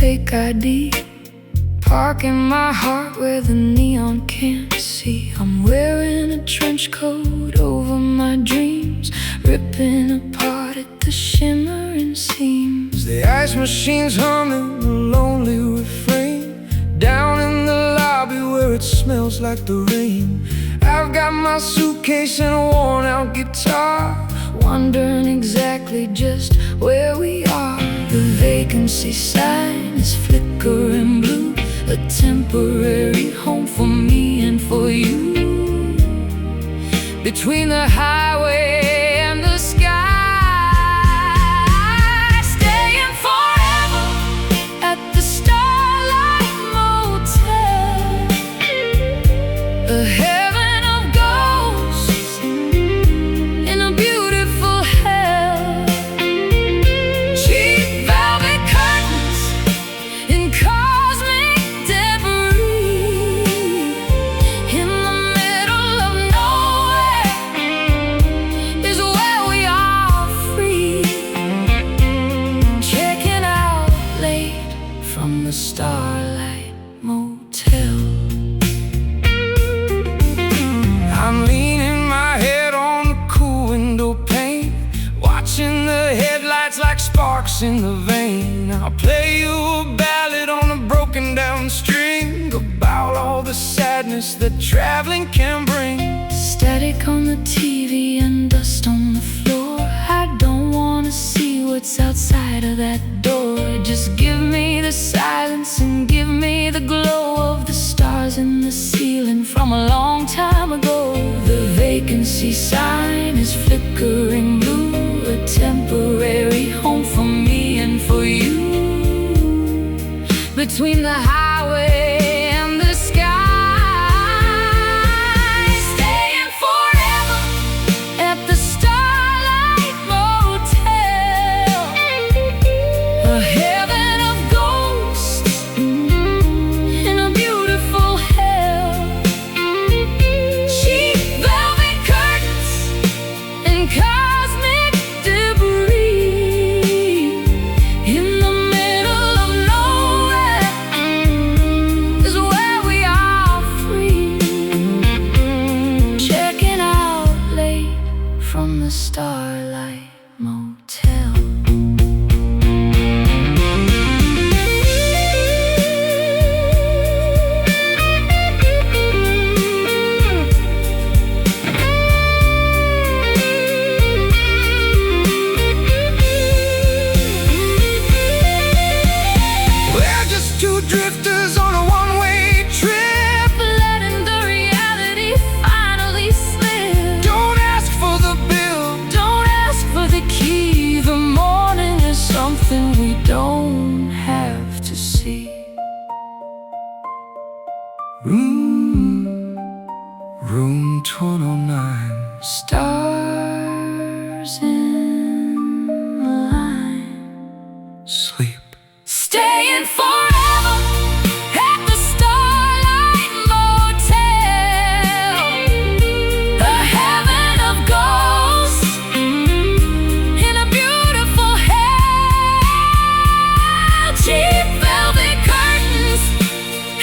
fake ID, parking my heart where the neon can't see. I'm wearing a trench coat over my dreams, ripping apart at the shimmering seams. The ice machine's humming a lonely refrain down in the lobby where it smells like the rain. I've got my suitcase and a worn out guitar, wondering exactly just where we are. The vacancy sign is flickering blue, a temporary home for me and for you. Between the highway and the sky, staying forever at the Starlight Motel, a heaven of ghosts in a beautiful hell. Cheap velvet curtains and cosmic debris in the middle of nowhere is where we are free. Checking out late from the Starlight Motel. I'm leaning my head on the cool window pane, watching the headlights like sparks in the vein. I'll play you a ballad on a broken down string about all the sadness that traveling can bring. Static on the TV and dust on the floor. I don't wanna see what's outside of that door. Just give me the silence and give me the glow of the stars in the ceiling from a long time ago. The vacancy sign is flickering blue, a temporary home for me and for you. Between the highway and the sky, staying forever at the Starlight Motel, a heaven of ghosts in a beautiful hell. Cheap velvet curtains and cosmic debris in the middle of nowhere is where we are free. Checking out late from the Starlight Motel. We're just two drifters on a one-way trip, Letting the reality finally slip. don't ask for the bill. Don't ask for the key. The morning is something we don't have to see. Room 209. Stars in the line, Sleep. staying forever at the Starlight Motel, the heaven of ghosts in a beautiful hell. Cheap velvet curtains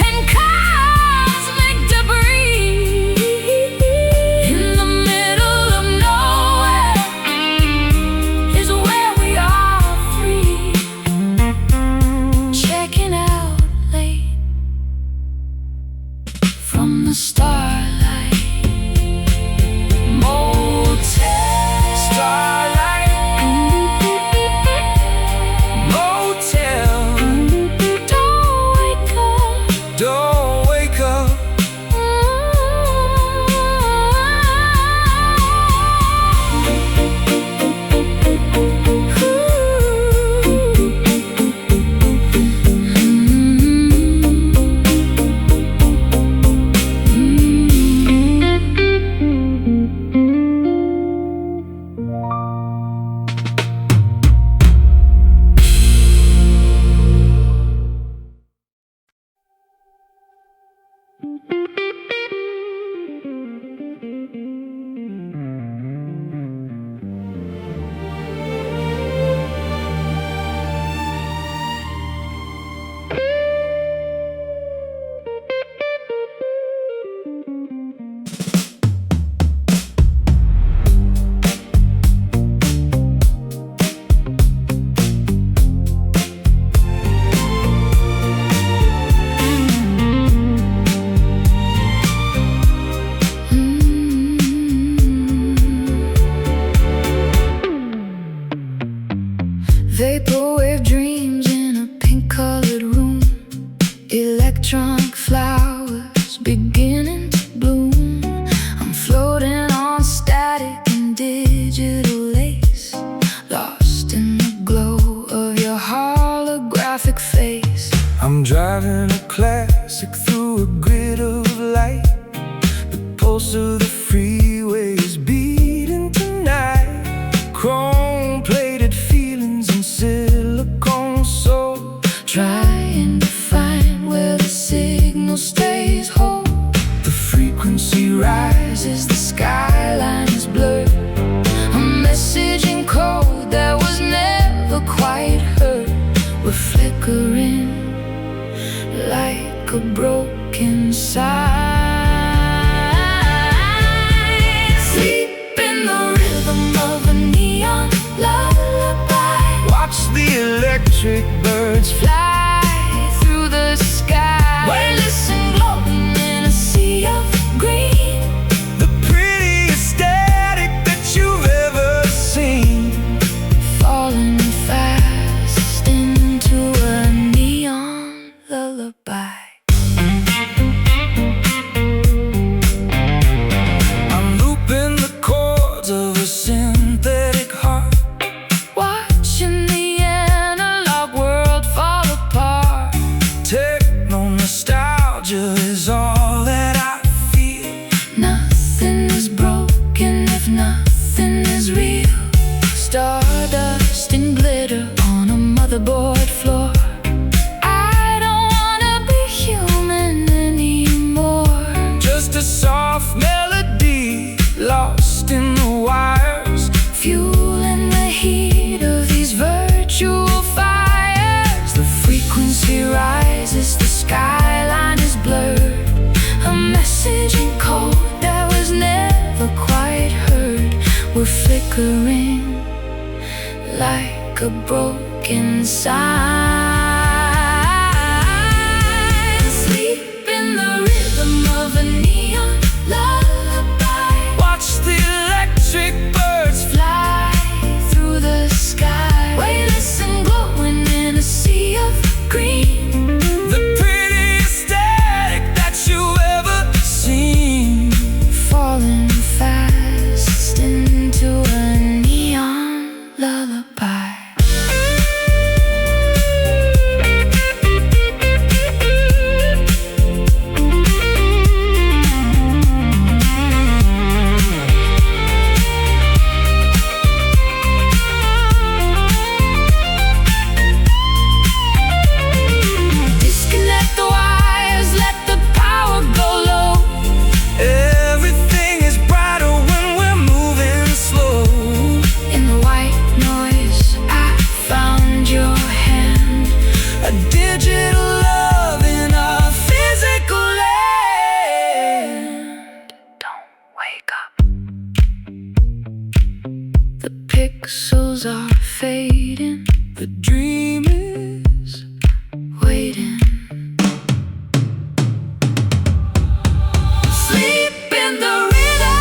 and cosmic debris in the middle of nowhere is where we are free. Checking out late from the Starlight Motel. Starlight Motel. Don't wake up. Don't wake up. electronic flowers beginning to bloom. I'm floating on static and digital lace, lost in the glow of your holographic face. I'm driving a classic through a grid of light. The pulse of the freeway is beating tonight. Chrome-plated feelings and silicone soul, trying to find where the signal stays whole. the frequency rises, The skyline is blurred, a message in code that was never quite heard. We're flickering like a broken sign. Sleep in the rhythm of a neon lullaby. watch the electric birds Fly through the sky. Listen, glowing in a sea of green. the prettiest static that you've ever seen. Falling fast into a neon lullaby. I'm looping the chords of a synthetic heart, Watching the analog world fall apart. techno nostalgia is all that I feel. Nothing is broken if nothing is real. Stardust and glitter on a motherboard floor. I don't wanna be human anymore. Just a soft melody lost in the wires. Fueling the heat of these virtual fires. The frequency rises, the skyline is blurred, a message in code that was never quite heard. We're flickering like a broken sign. Sleep in the rhythm of a neon lullaby. Watch the electric birds Fly through the sky. Listen, glowing in a sea of green. the prettiest static that you've ever seen. Falling fast into a neon lullaby. Disconnect the wires, let the power go low. Everything is brighter when we're moving slow. In the white noise, I found your hand. A digital love in a physical land. Don't wake up. The pixels are fading. The dream is Waiting. Sleep in the rhythm.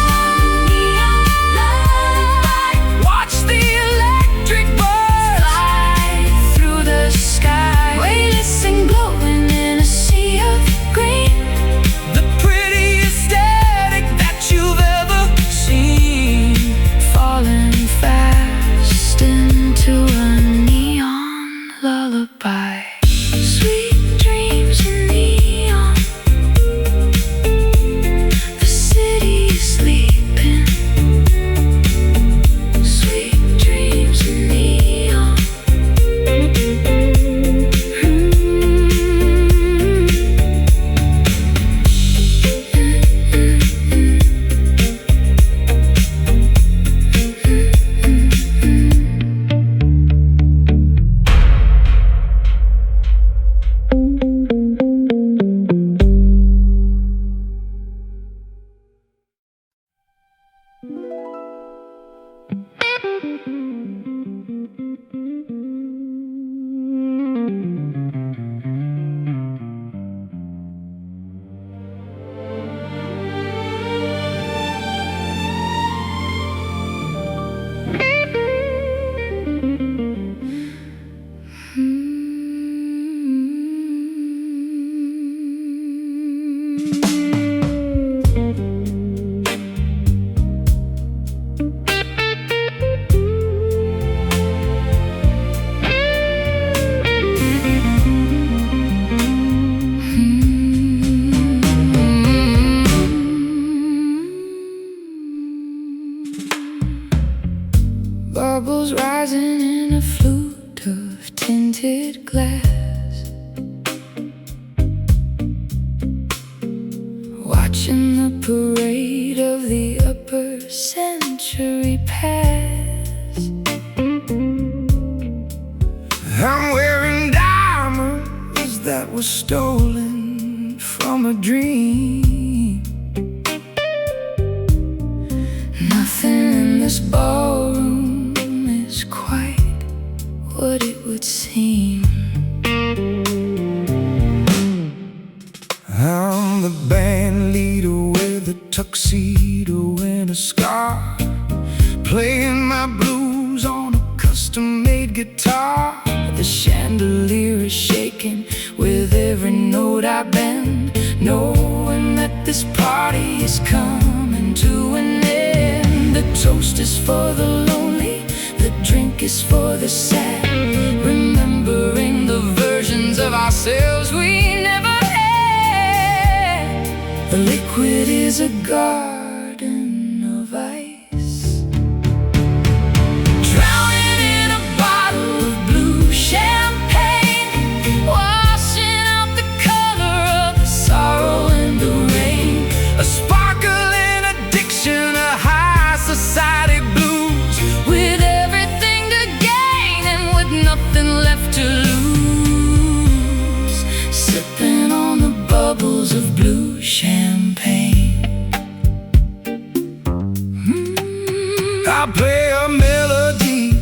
watch the electric birds Fly through the sky. Listen, glowing in a sea of green. the prettiest static that you've ever seen. Falling fast into a neon watching the parade of the upper century pass. I'm wearing diamonds that were stolen from a dream. Nothing in this ballroom is quite what it would seem. I'm the band leader with a tuxedo and a scar, playing my blues on a custom-made guitar. The chandelier is shaking with every note I bend, knowing that this party is coming to an end. The toast is for the lonely, the drink is for the sad, remembering the versions of ourselves we never had. The liquid is a garden of ice, drowning in a bottle of blue champagne, washing out the color of the sorrow and the rain. A sparkling addiction, a high society blues, With everything to gain and with nothing left to lose, sipping on the bubbles of blue champagne. I play a melody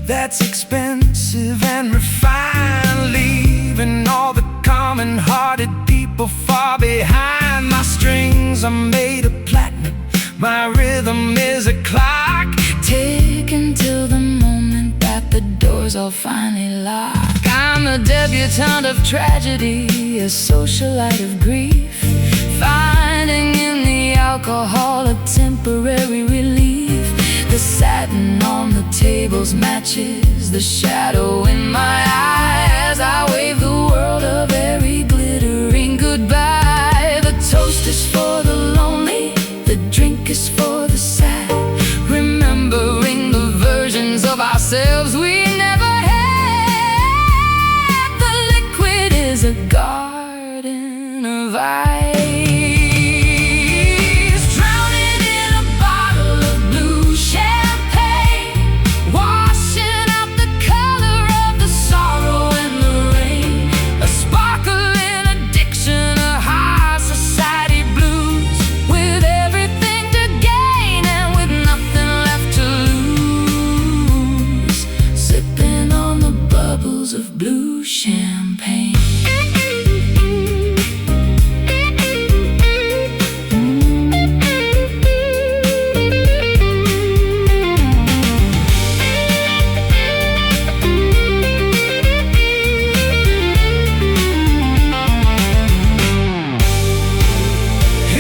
that's expensive and refined, leaving all the common-hearted people far behind. My strings are made of platinum, my rhythm is a clock, Ticking till the moment that the doors all finally lock. I'm a debutante of tragedy, a socialite of grief, finding in the alcohol a temporary relief. The satin on the tables matches the shadow in my eye as I wave the world a very glittering goodbye. The toast is for the lonely, the drink is for the sad, remembering the versions of ourselves we never had. The liquid is a garden of ice, drowning in a bottle of blue champagne, washing out the color of the sorrow and the rain. A sparkling addiction, a high society blues, with everything to gain and with nothing left to lose, sipping on the bubbles of blue champagne.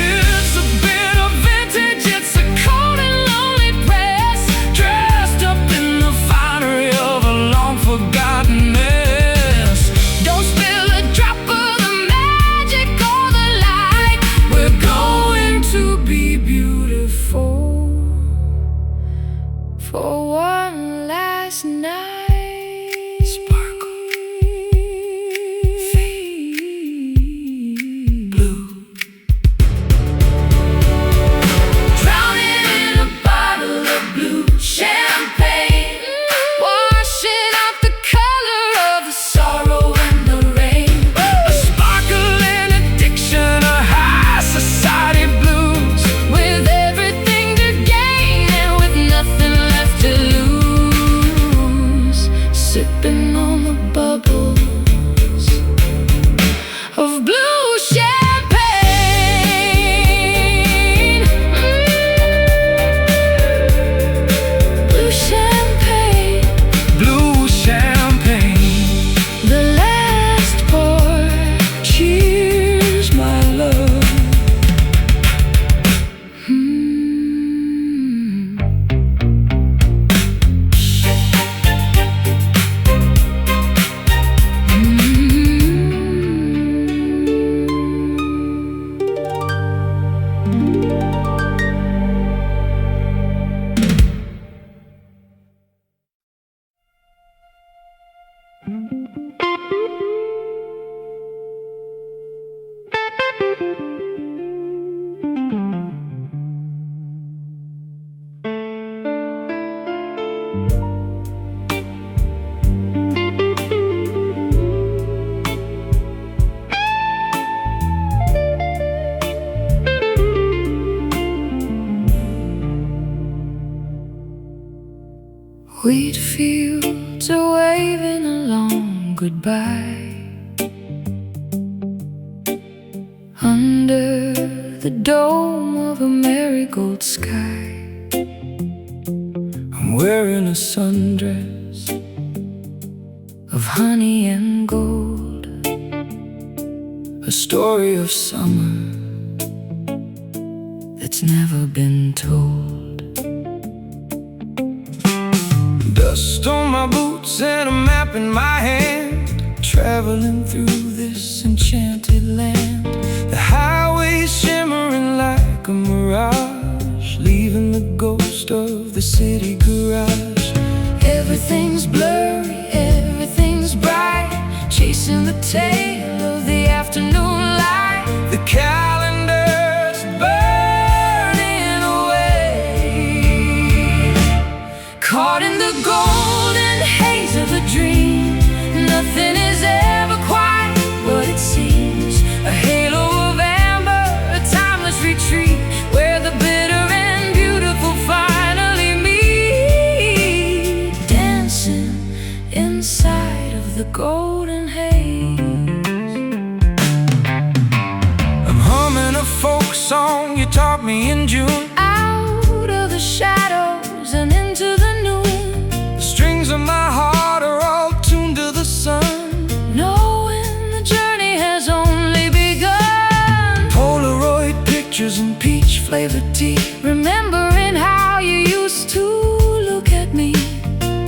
It's a bit of vintage, it's a cold and lonely press, dressed up in the finery of a long forgotten mess. Don't spill a drop of the magic or the light. We're going to be beautiful For one last night. Sparkle, fade, blue. Drowning in a bottle of blue champagne, washing out the color of the sorrow and the rain. A sparkling addiction, a high society blues, With everything to gain and with nothing left to lose, sipping on the bubbles of blue champagne. Blue champagne, blue champagne. the last pour. Cheers, my love. goodbye. Under the dome of a marigold sky, I'm wearing a sundress of honey and gold, a story of summer that's never been told. Dust on my boots and a map in my hand, traveling through this enchanted land. The highway's shimmering like a mirage, leaving the ghost of the city garage. Everything's blurry, everything's bright, chasing the tail of the afternoon light. The calendar's burning away, Caught in the golden haze of a dream. Nothing is ever quite what it seems. a halo of amber, a timeless retreat, Where the bitter and beautiful finally meet, dancing inside of the golden haze. I'm humming a folk song you taught me in June. Out of the shadows and into the noon, The strings of my heart are all tuned to the sun. knowing the journey has only begun. Polaroid pictures and peach-flavored tea, Remembering how you used to look at me,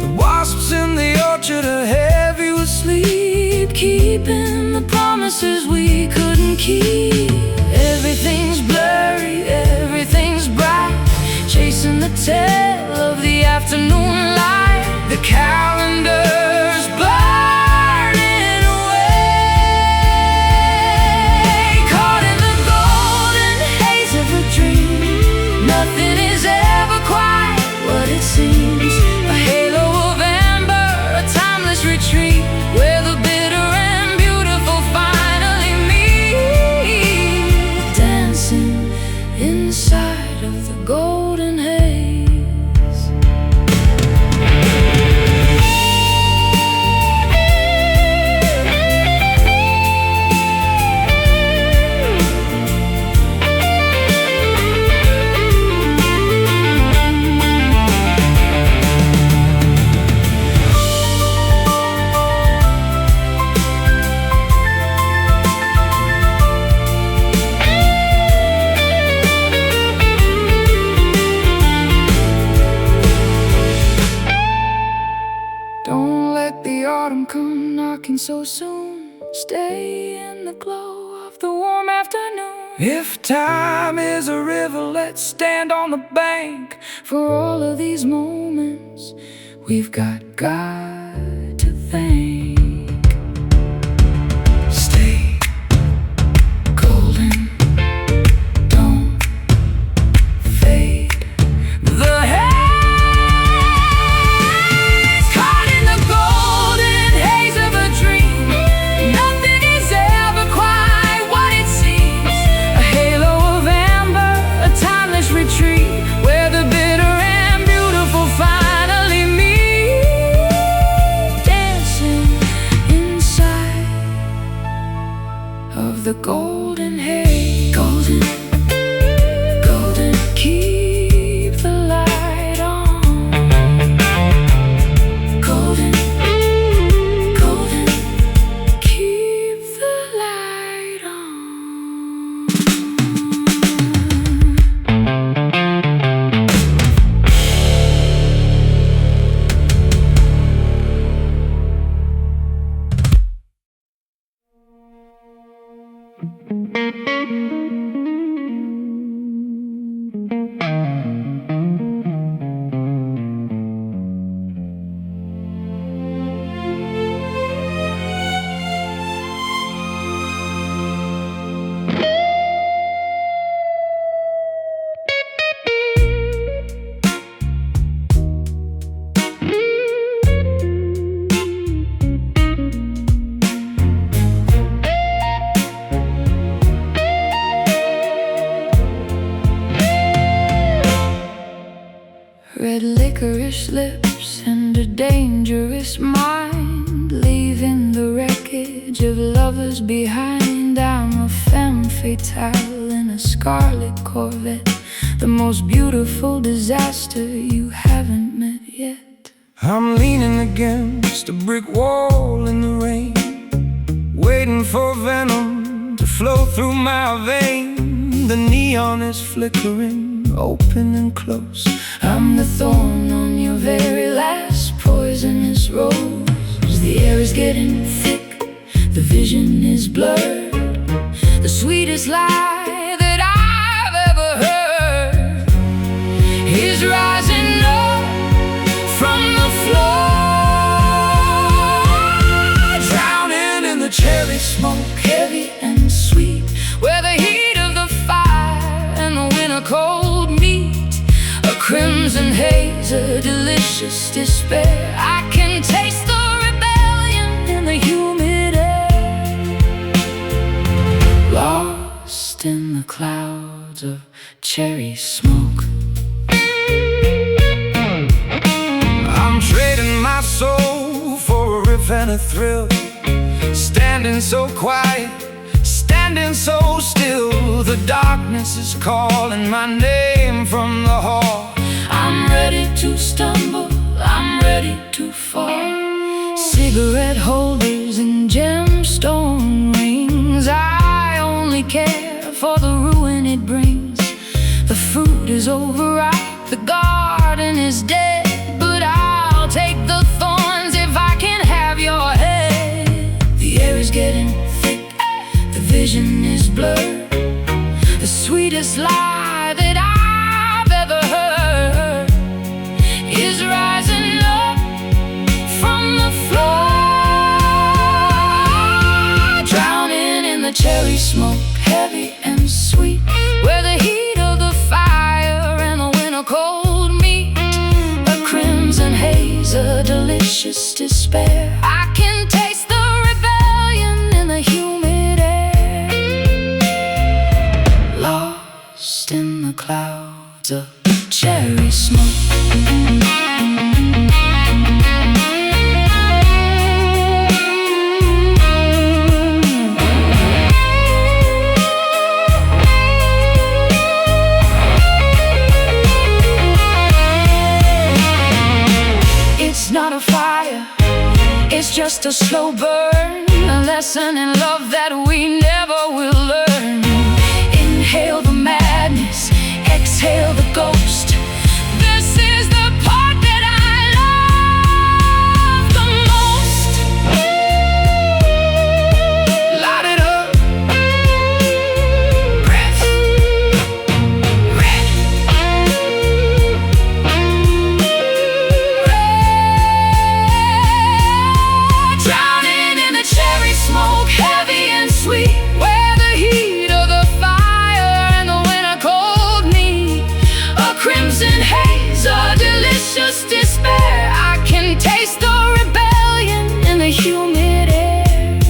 the wasps in the orchard are heavy with sleep, keeping the promises we couldn't keep. Everything's blurry, everything's bright, chasing the tail of the afternoon light. the calendar's burning Away, caught in the golden haze of a dream. Nothing is ever quite what it seems. a halo of amber, a timeless retreat, Where the bitter and beautiful finally meet, dancing inside of the golden haze. Don't let the autumn come knocking So soon, stay in the glow of the warm afternoon. If time is a river, let's stand on the bank. For all of these moments we've got God to thank. Stay golden, don't fade. The Haze, caught in the golden haze of a dream. Nothing is ever quite what it seems. a halo of amber, a timeless retreat, Where the bitter and beautiful finally meet, dancing inside of the golden haze. Golden, golden, keep the light on. Golden, golden, keep the light on. Red licorice lips and a dangerous mind, leaving the bridge of lovers behind. I'm a femme fatale in a scarlet Corvette, the most beautiful disaster you haven't met yet. I'm leaning against a brick wall in the rain, waiting for venom to flow through my vein. The neon is flickering, open and close. I'm the thorn on your very last poisonous rose. The air is getting thick, the vision is blurred. The sweetest lie that I've ever heard is rising up from the floor, drowning in the cherry smoke, heavy and sweet, where the heat of the fire and the winter cold meet. A crimson haze, a delicious despair. I can taste the rebellion in the humid air, lost in the clouds of cherry smoke. I'm trading my soul for a riff and a thrill, standing so quiet, standing so still. The darkness is calling my name from the hall. I'm ready to stumble, I'm ready to fall. Cigarette holders and gemstone rings, I only care for the ruin it brings. The fruit is overripe, the garden is dead, but I'll take the thorns if I can have your head. The air is getting thick, the vision is blurred. The sweetest lie that I've ever heard is rising up from the floor, drowning in the cherry smoke, heavy and sweet, where the heat of the fire and the winter cold meet. A crimson haze, a delicious despair. I can taste the rebellion in the humid air, lost in the clouds of cherry smoke. It's not a fire, it's just a slow burn, a lesson in love that we never will learn. Inhale the madness, exhale the ghost. This is the part that I love the most. Light it up, breath, red, drowning in the cherry smoke, heavy and sweet, where the heat of the fire and the winter cold meet. A crimson haze, a delicious despair. I can taste the rebellion in the humid air,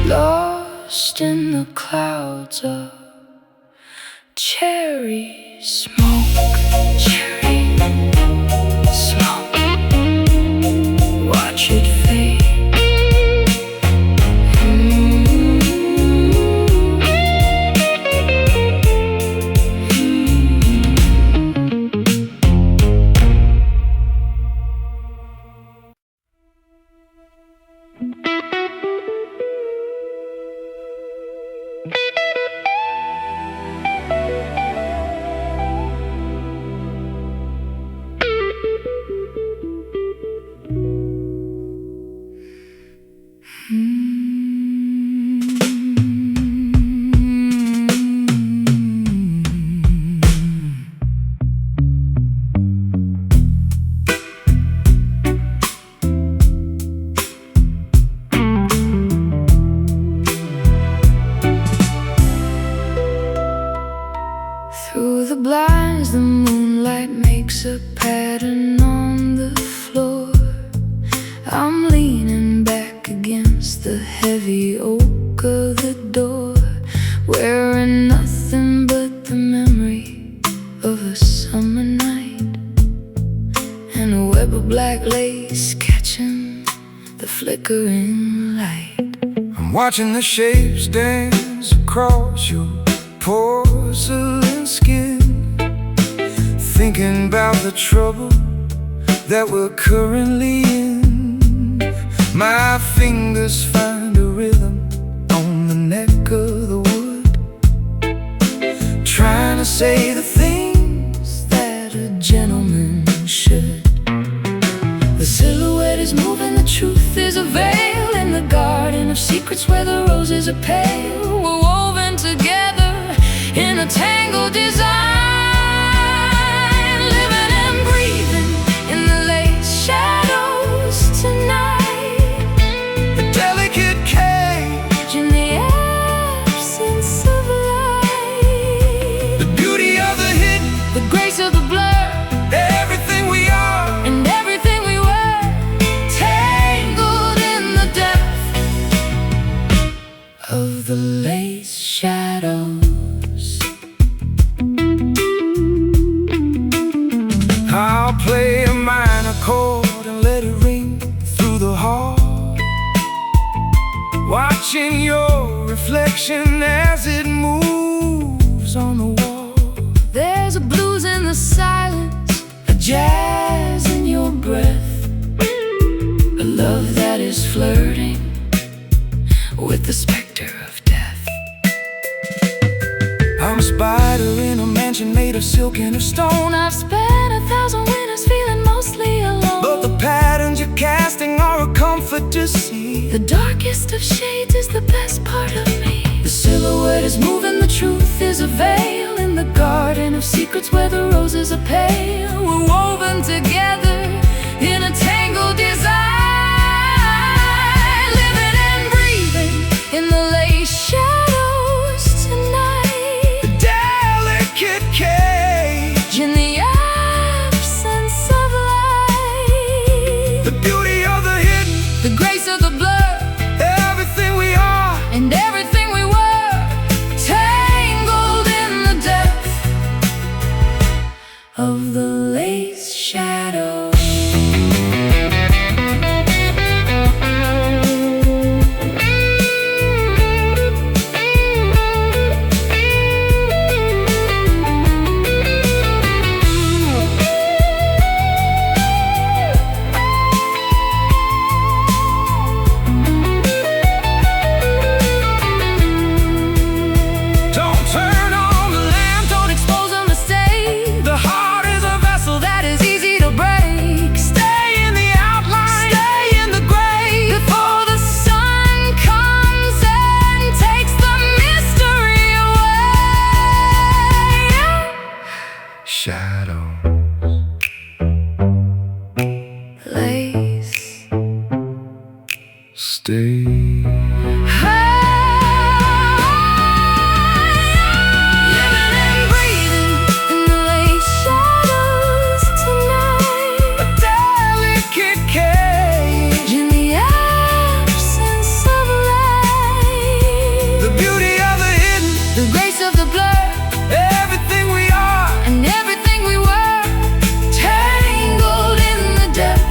lost in the clouds of cherry smoke. Cherry smoke, watch it fade. Through the blinds, the moonlight makes a pattern on the floor. I'm leaning back against the heavy oak of the door, wearing nothing but the memory of a summer night, and a web of black lace catching the flickering watching the shapes dance across your porcelain skin, thinking about the trouble that we're currently in. My fingers find a rhythm on the neck of the wood, trying to say the things that a gentleman should. The silhouette is moving, the truth is a veil in the garden of secrets where the roses are pale. We're woven together in a tangled design, living and breathing in the late shadows tonight. A delicate cage in the absence of light. The beauty of the hidden, the grace of the blur, everything we are and everything we were, tangled in the depth of the late shadows. I'll play a minor chord and let it ring through the hall, watching your reflection as it moves on the wall. There's a blues in the silence, a jazz in your breath, a love that is flirting with the specter of death. I'm a spider in a mansion made of silk and of stone. I've spent 1,000 winters feeling mostly alone, but the patterns you're casting are a comfort to see. The darkest of shades is the best part of me. The silhouette is moving, the truth is a veil in the garden of secrets where the roses are pale. We're woven together in a tangled design, living and breathing in the late shadows tonight. A delicate cage in the absence of light. The beauty of the hidden, the grace of the blur, everything we are and everything we were, tangled in the depth of the late shadows. Stay. Living and breathing in the late shadows tonight. A delicate cage in the absence of light. The beauty of the hidden, the grace of the blur, everything we are and everything we were, tangled in the depth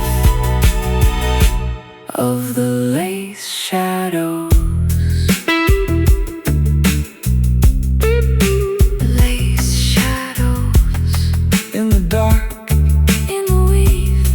of the late shadows. Late shadows in the dark, in the weave.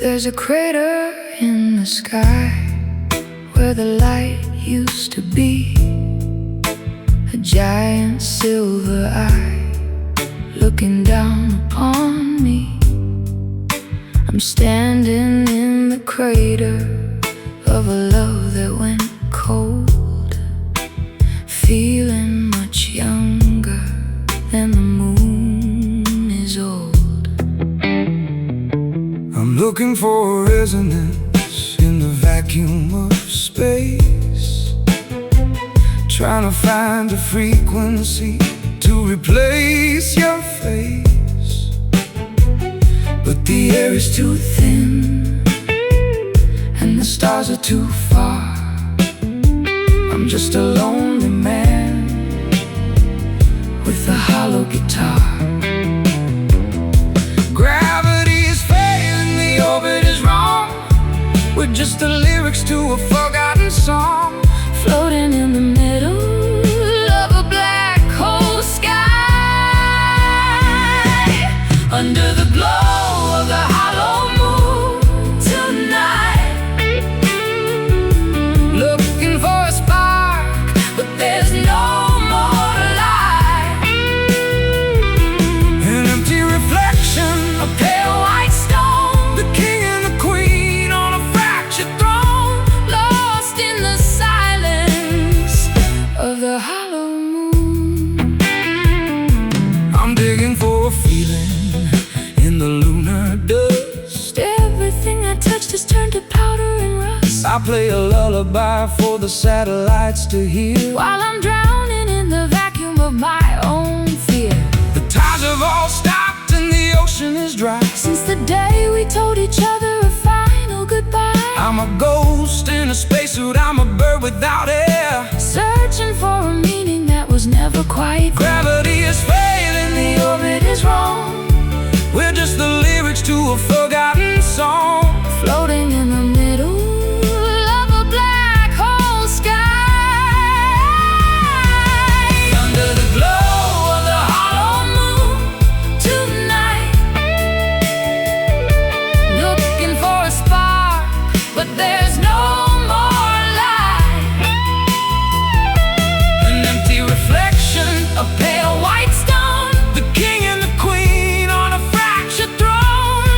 There's a crater in the sky where the light used to be, a giant silver eye looking down upon me. I'm standing in the crater of a love that went cold, feeling much younger than the moon is old. I'm looking for a resonance in the vacuum of space, trying to find a frequency to replace your face. But the air is too thin and the stars are too far. I'm just a lonely man with a hollow guitar. Gravity is failing, the orbit is wrong. We're just the lyrics to a forgotten song, floating in the middle of a black hole sky, under the glow of the hollow moon tonight. Looking for a spark, but there's no more light. An empty reflection, A pale white stone, the king and the queen on a fractured throne, lost in the silence of the hollow moon. I'm digging for a feeling in the lunar dust. Everything I touched has turned to powder and rust, I play a lullaby for the satellites to hear, while I'm drowning in the vacuum of my own fear. the tides have all stopped and the ocean is dry. Since the day we told each other a final goodbye, I'm a ghost in a spacesuit, I'm a bird without air. searching for a meaning that was never quite there. Gravity is failing, the orbit is wrong. We're just the lyrics to a forgotten song, Floating in the middle of a black hole sky, under the glow of the hollow moon tonight. Looking for a spark, but there's no more light. an empty reflection, A pale white stone, the king and the queen on a fractured throne,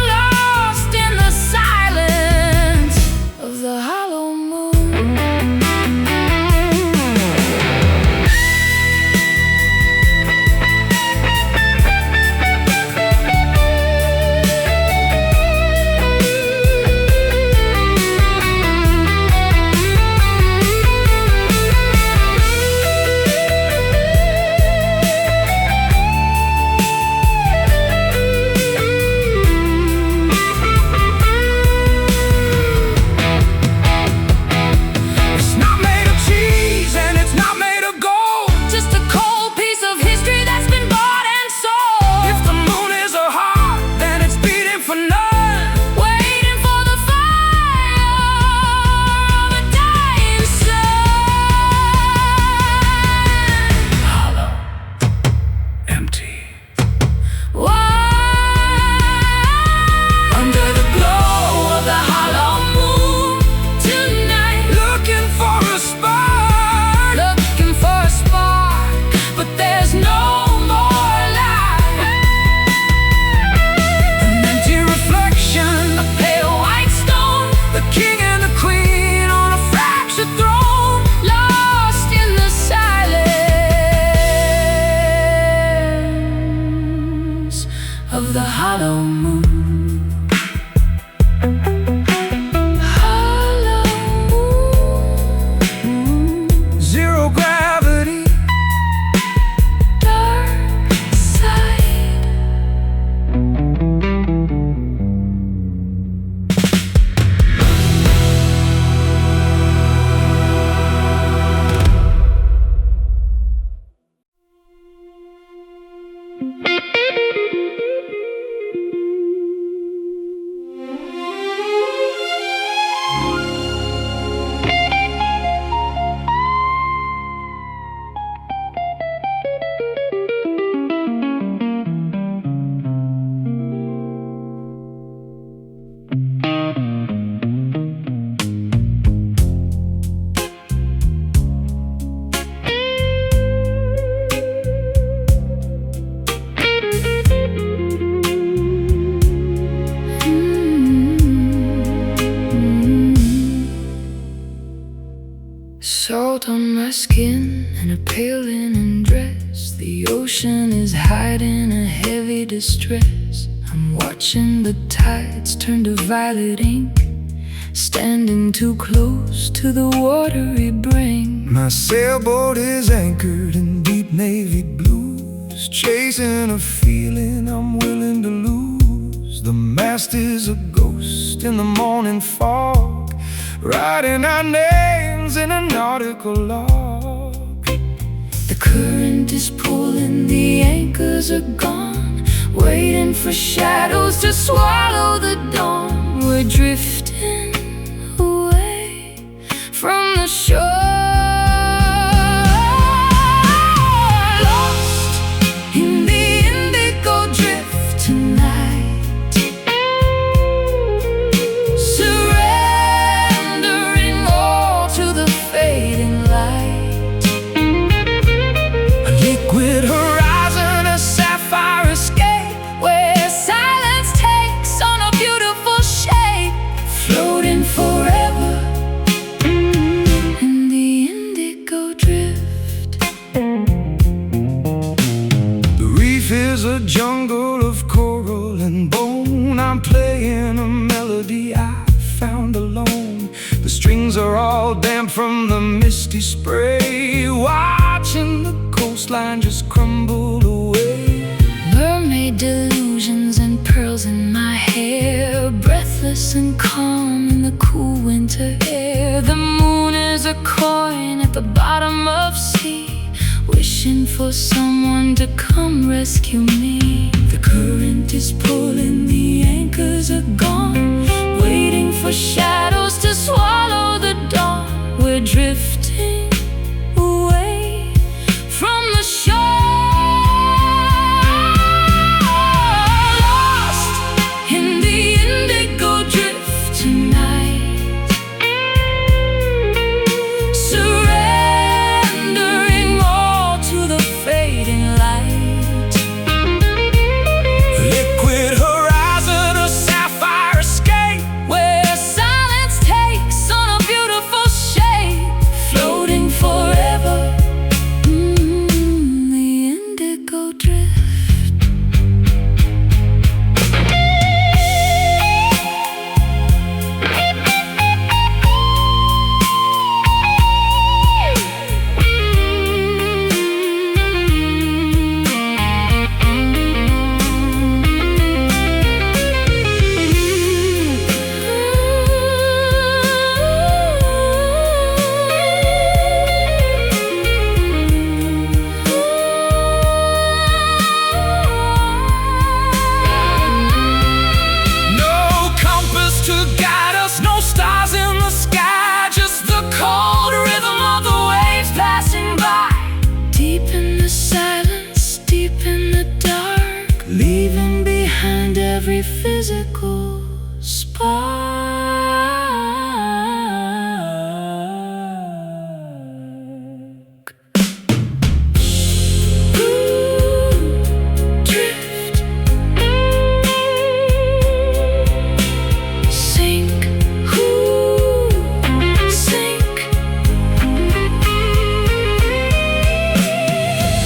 Salt on my skin and a pale linen dress. The ocean is hiding a heavy distress. I'm watching the tides turn to violet ink, standing too close to the watery brink. My sailboat is anchored in deep navy blues, chasing a feeling I'm willing to lose. The mast is a ghost in the morning fog, writing our names in a nautical log. The current is pulling, the anchors are gone, waiting for shadows to swallow the dawn. We're drifting away from the shore, lost in the indigo drift tonight, surrendering all to the fading light. A liquid horizon, a sapphire escape, Where silence takes on a beautiful shape, floating forever in the indigo drift. the reef is a jungle of coral and bone. I'm playing a melody I found alone. The strings are all damp from the misty spray, watching the coastline just crumble away. Mermaid delusions and pearls in my hair, breathless and calm in the cool winter air. The moon is a coin at the bottom of sea, wishing for someone to come rescue me. The current is pulling, the anchors are gone, waiting for shadows to swallow the dawn. We're drifting away from the shore, lost in the indigo drift tonight, surrendering all to the fading light. Liquid horizon, a sapphire escape, Where silence takes on a beautiful shape, floating forever, the indigo drift. no compass to guide us, no stars in the sky, just the cold rhythm of the waves passing by. Deep in the silence, deep in the dark, leaving behind every physical spark. Drift, sink, sink,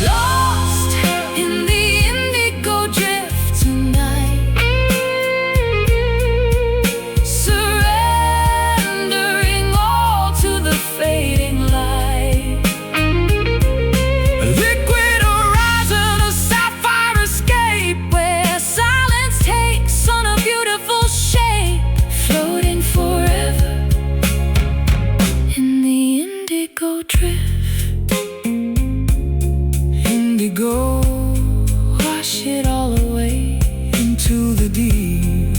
lost in the indigo drift tonight, surrendering all to the fading light. Liquid horizon, a sapphire escape, Where silence takes on a beautiful shape, floating forever in the indigo drift. indigo, Wash it all away. into the deep.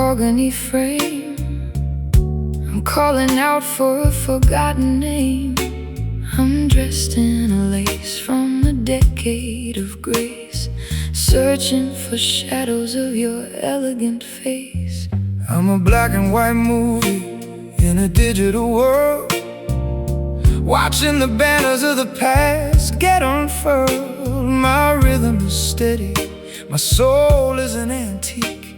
mahogany frame. I'm calling out for a forgotten name. I'm dressed in a lace from a decade of grace, searching for shadows of your elegant face. I'm a black and white movie in a digital world, watching the banners of the past get unfurled. My rhythm is steady, my soul is an antique,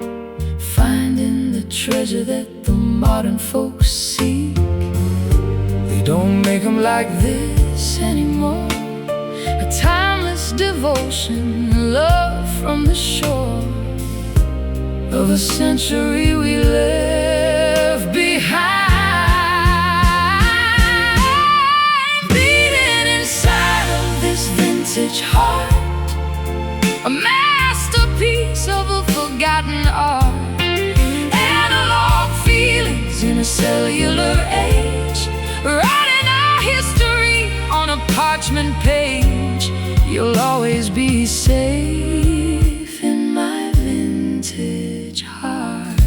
finding the treasure that the modern folks seek. They don't make them like This anymore, a timeless devotion, love from the shore of a century we left behind. Beating inside of this vintage heart, a masterpiece of a forgotten art. Analog feelings in a cellular age, writing our history on a parchment page. You'll always be safe in my vintage heart.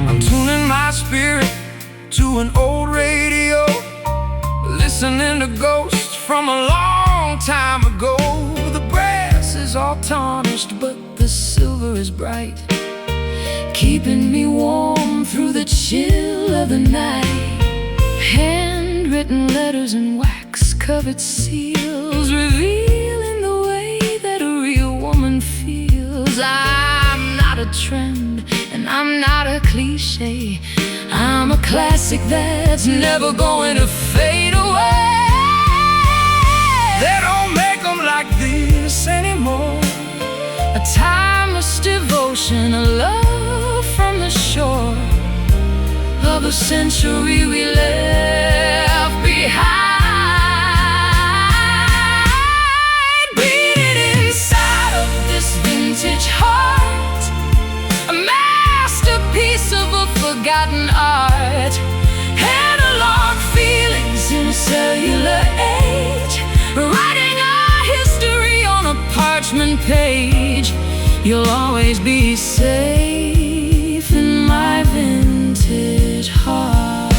I'm tuning my spirit to an old radio, listening to ghosts from a long time ago. The brass is all tarnished, but the silver is bright, keeping me warm through the chill of the night. Handwritten letters and wax-covered seals, revealing the way that a real woman feels. I'm not a trend, and I'm not a cliche. I'm a classic that's never going to fade away. They don't make them like this anymore, A timeless devotion, a love from the shore of a century we left behind. Beating inside of this vintage heart, a masterpiece of a forgotten art. Analog feelings in a cellular age, writing our history on a parchment page. You'll always be safe in my vintage heart.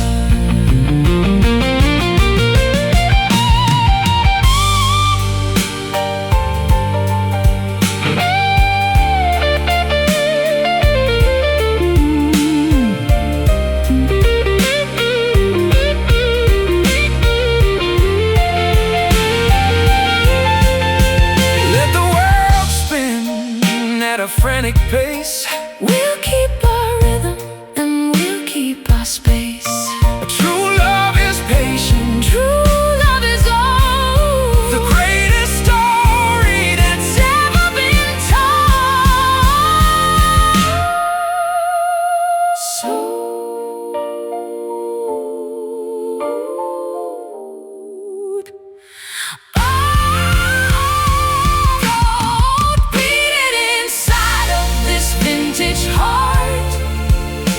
a frantic pace. We'll keep our rhythm and we'll keep our space. True love is patient. True love is old, The greatest story that's ever been told. So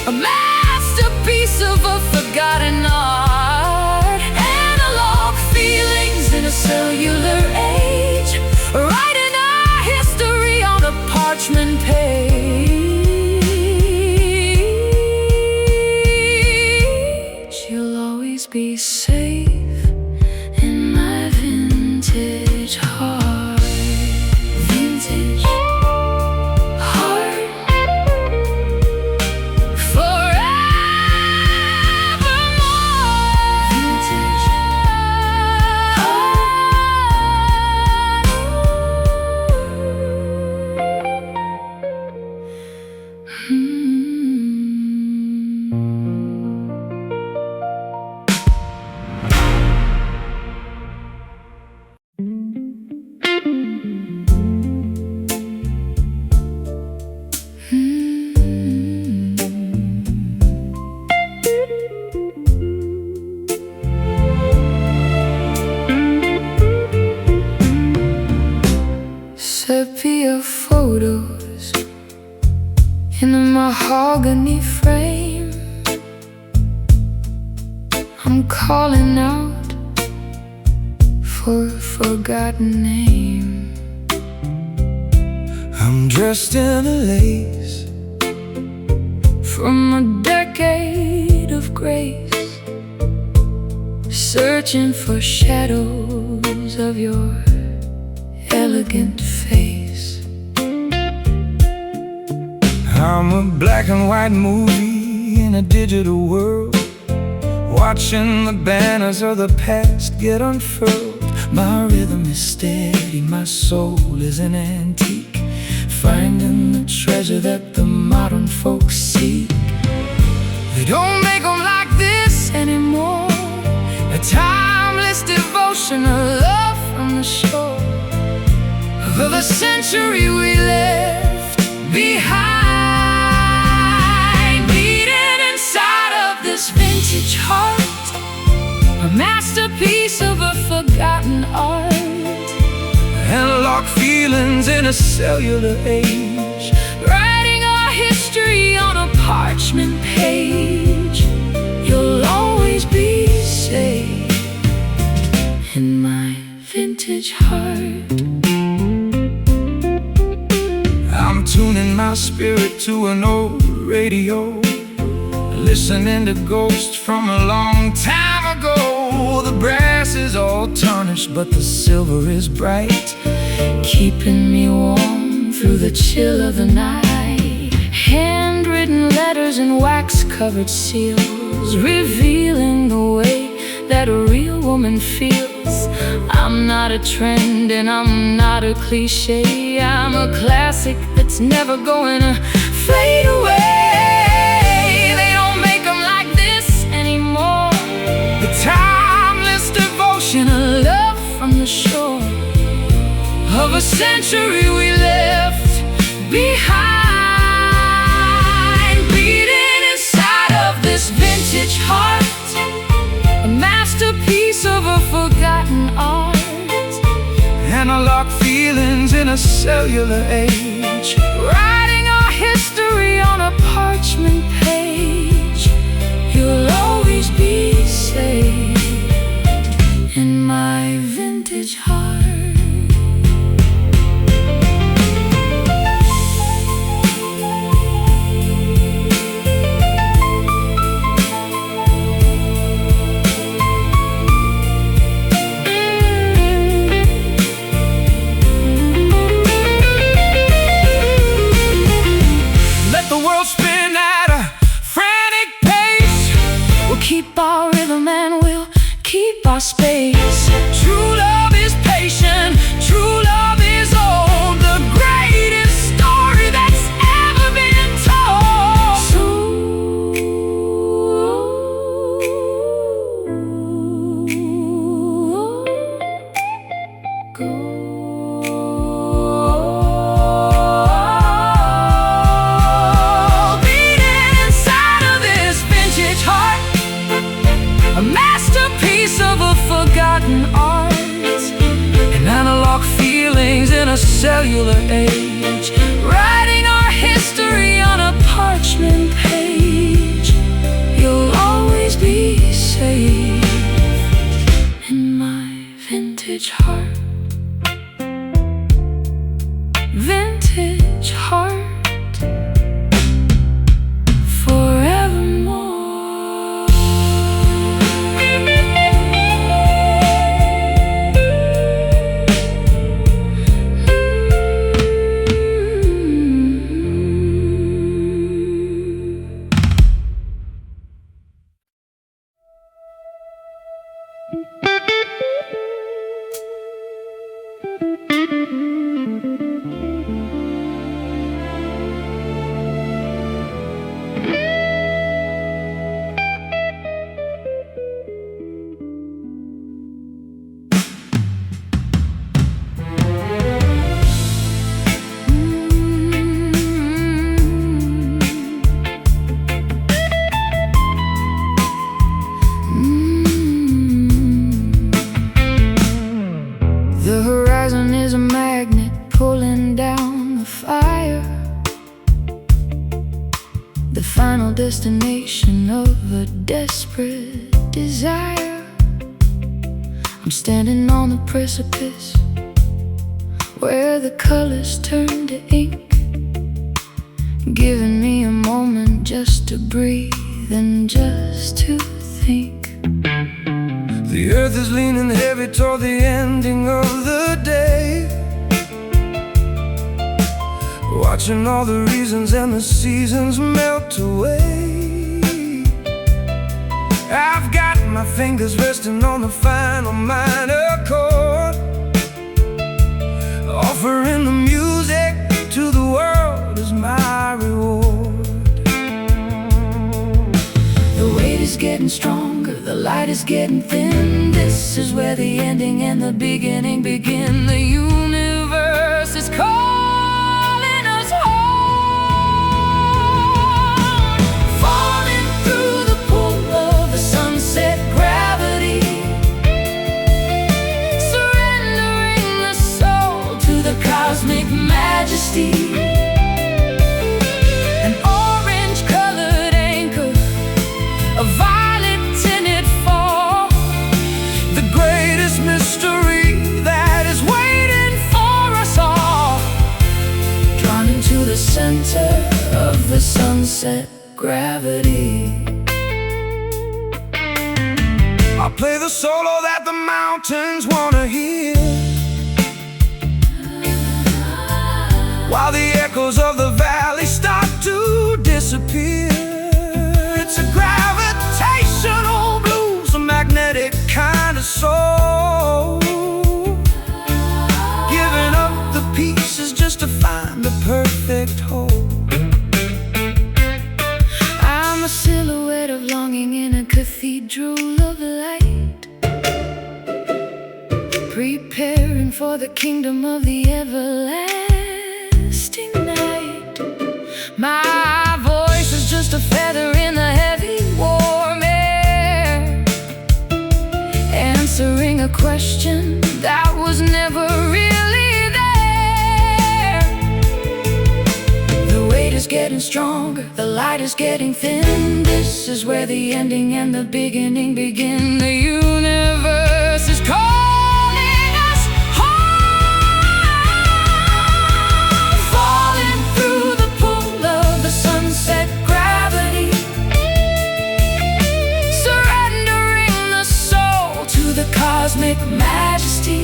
a masterpiece of a forgotten art. Analog feelings in a cellular age, writing our history on a parchment page. You'll always be safe in my vintage heart. Vintage sepia photos in a mahogany frame. I'm calling out for a forgotten name. I'm I'm dressed in a lace from a decade of grace, searching for shadows of your elegant face. I'm a black and white movie in a digital world, watching the banners of the past get unfurled. My rhythm is steady, my soul is an antique, finding the treasure that the modern folks seek. They don't make them like this anymore, a timeless devotion, a love from the shore of the century we left behind. Beating inside of this vintage heart, a masterpiece of a forgotten art, analog feelings in a cellular age, writing our history on a parchment page. You'll always be safe in my vintage heart. I'm tuning my spirit to an old radio, listening to ghosts from a long time ago. The brass is all tarnished, but the silver is bright, keeping me warm through the chill of the night. Handwritten letters and wax-covered seals, revealing the way that a real woman feels. I'm not a trend and I'm not a cliche, I'm a classic that's never going to fade away. They don't make them like this anymore, the timeless devotion, a love from the shore of a century we left behind. Beating inside of this vintage heart, a masterpiece of a forgotten art, analog feelings in a cellular age, writing our history on a parchment page. You'll always be safe in my vintage heart. Keep our rhythm and we'll keep our space. True love is patient, true love is old, the greatest story that's ever been told. So go. Beating inside of this vintage heart, a masterpiece of a forgotten art, and analog feelings in a cellular age, writing our history on a parchment page. You'll always be safe in my vintage heart. Vintage heart. Destination of a desperate desire. I'm standing on the precipice, where the colors turn to ink, giving me a moment just to breathe and just to think. The earth is leaning heavy toward the ending of the day, watching all the reasons and the seasons melt away. I've got my fingers resting on the final minor chord, offering the music to the world as my reward. The weight is getting stronger, the light is getting thin. This is where the ending and the beginning begin. The universe is calling us home, falling through the pull of the sunset gravity, surrendering the soul to the cosmic majesty. An orange-colored anchor, a violet tinted fall, the greatest mystery that is waiting for us all, drawn into the center of the sunset gravity. I'll play the solo that the mountains wanna hear, while the echoes of the valley start to disappear. It's a gravitational blues, a magnetic kind of soul, giving up the pieces just to find the perfect whole. I'm a silhouette of longing in a cathedral of light, preparing for the kingdom of the everlasting night. My voice is just a feather in the heavy warm air, answering a question that was never really there. The weight is getting stronger, the light is getting thin. This is where the ending and the beginning begin. The universe is calling us home, falling through the pull of the sunset gravity, surrendering the soul to the cosmic majesty.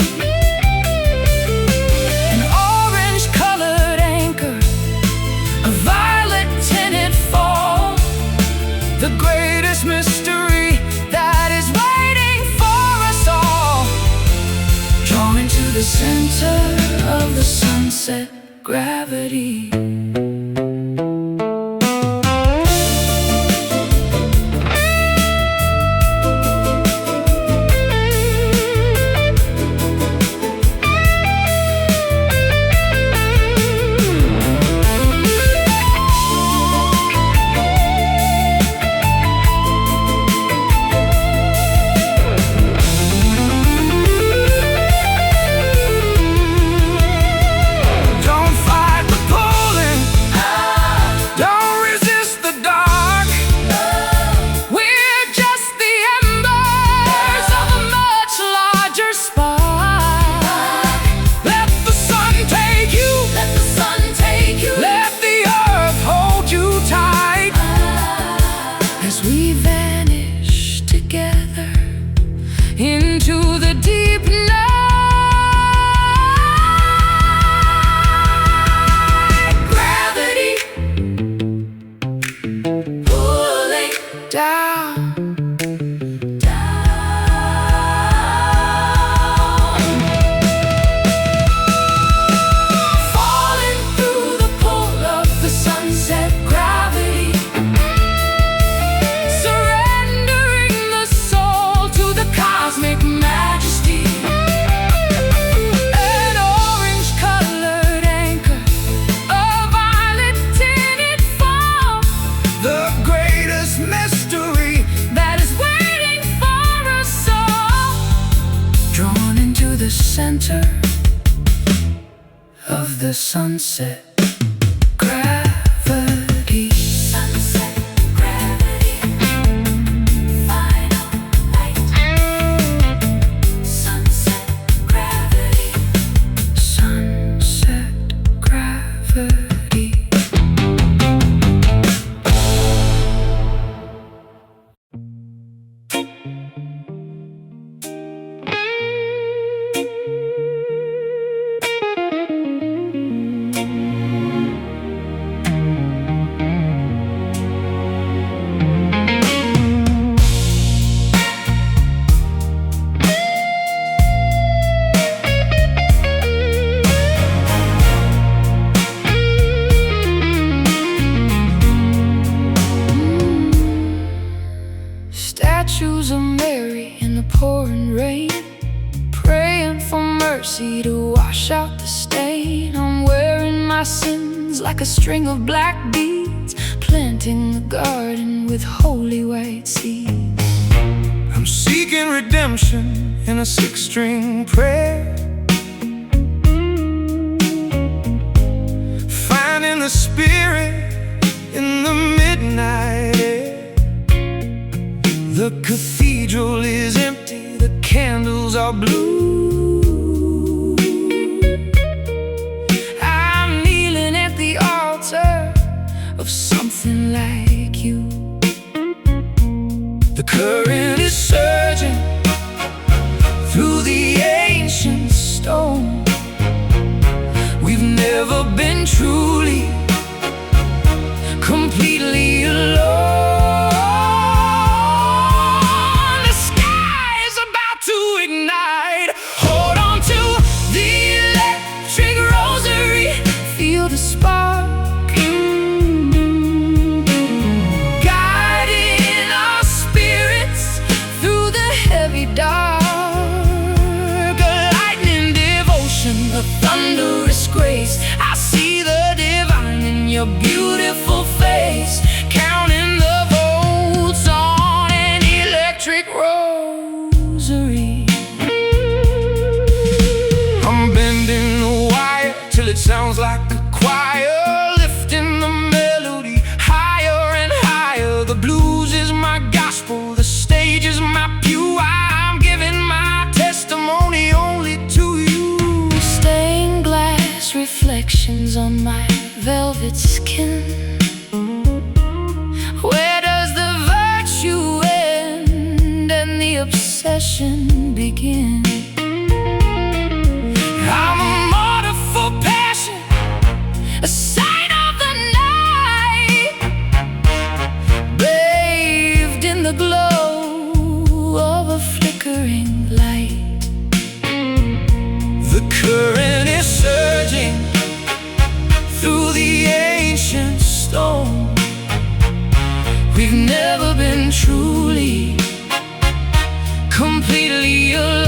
An orange-colored anchor, a violet-tinted fall, the greatest mystery that is waiting for us all, drawn into the center of the sunset gravity. Don't fight the pulling, don't resist the dark. We're just the embers of a much larger spark. Let the sun take you, Let the sun take you, let the earth hold you tight. as we vanish together into the deep night. Gravity pulling down, falling through the pull of the sunset gravity, surrendering the soul to the cosmic majesty. An orange-colored anchor, a violet-tinted fall, The greatest mystery that is waiting for us all, drawn into the center of the sunset gravity. Sunset gravity, final light. Sunset gravity, sun. pouring rain, praying for mercy to wash out the stain. I'm wearing my sins like a string of black beads, planting the garden with holy white seeds. I'm seeking redemption in a six-string prayer, finding the spirit in the midnight air. The cathedral is empty, the candles are blue. I'm kneeling at the altar of something like you. The current is surging through the ancient stone. We've never been truly, completely alone. The sky is about to ignite. Hold on to the electric rosary, feel the spark. Guiding our spirits through the heavy dark. A lightning devotion, a thunderous grace. I see the divine in your beautiful face, counting the volts on an electric rosary. I'm bending the wire till it sounds like a choir, lifting the melody higher and higher. The blues is my gospel, the stage is my pew. I'm giving my testimony only to you. Stained glass reflections on my velvet skin. Where does the virtue end and the obsession begin? I'm a martyr for passion, a sign of the night, bathed in the glow of a flickering light. The current is surging through the ancient stone. We've never been truly, completely alone.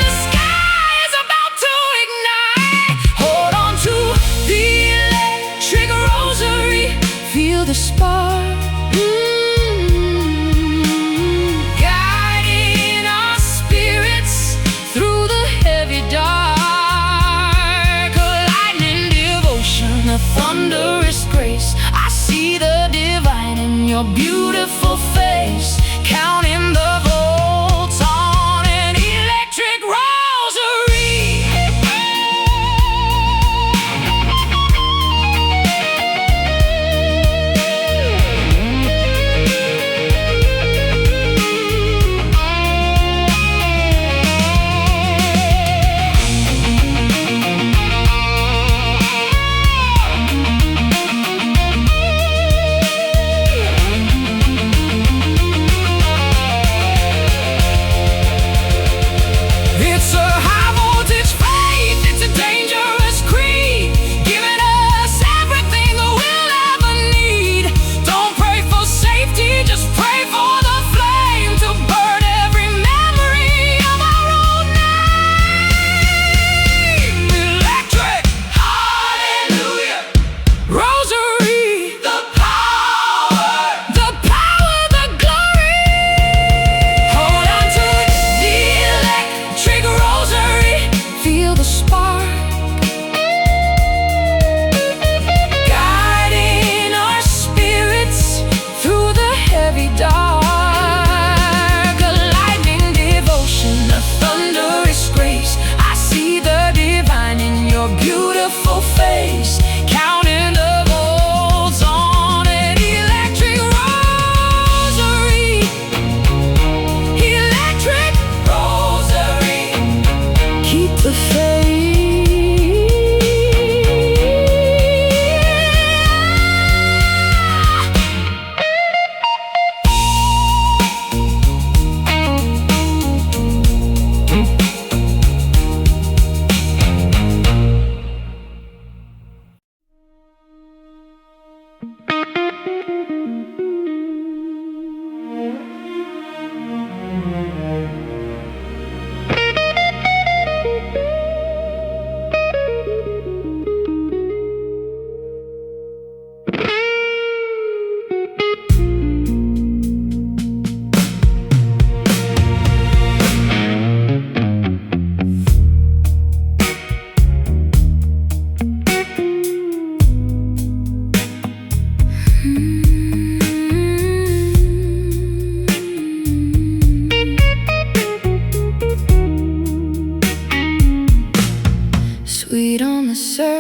The sky is about to ignite. Hold on to the electric rosary, feel the spark. Guiding our spirits through the heavy dark. A lightning devotion, a thunderous grace. I see the divine in your beautiful face, counting the volts on an electric rosary. It's a high voltage faith, it's a dangerous creed, giving us everything that we'll ever need. Don't pray for safety, just pray for the flame to burn every memory of our old name. Electric, hallelujah, rosary, the power, the glory. Hold on to the electric rosary, Feel the spark. guiding our spirits through the heavy dark. A lightning devotion, a thunderous grace. I see the divine in your beautiful face, counting the volts on an electric rosary. Electric rosary, Keep the faith.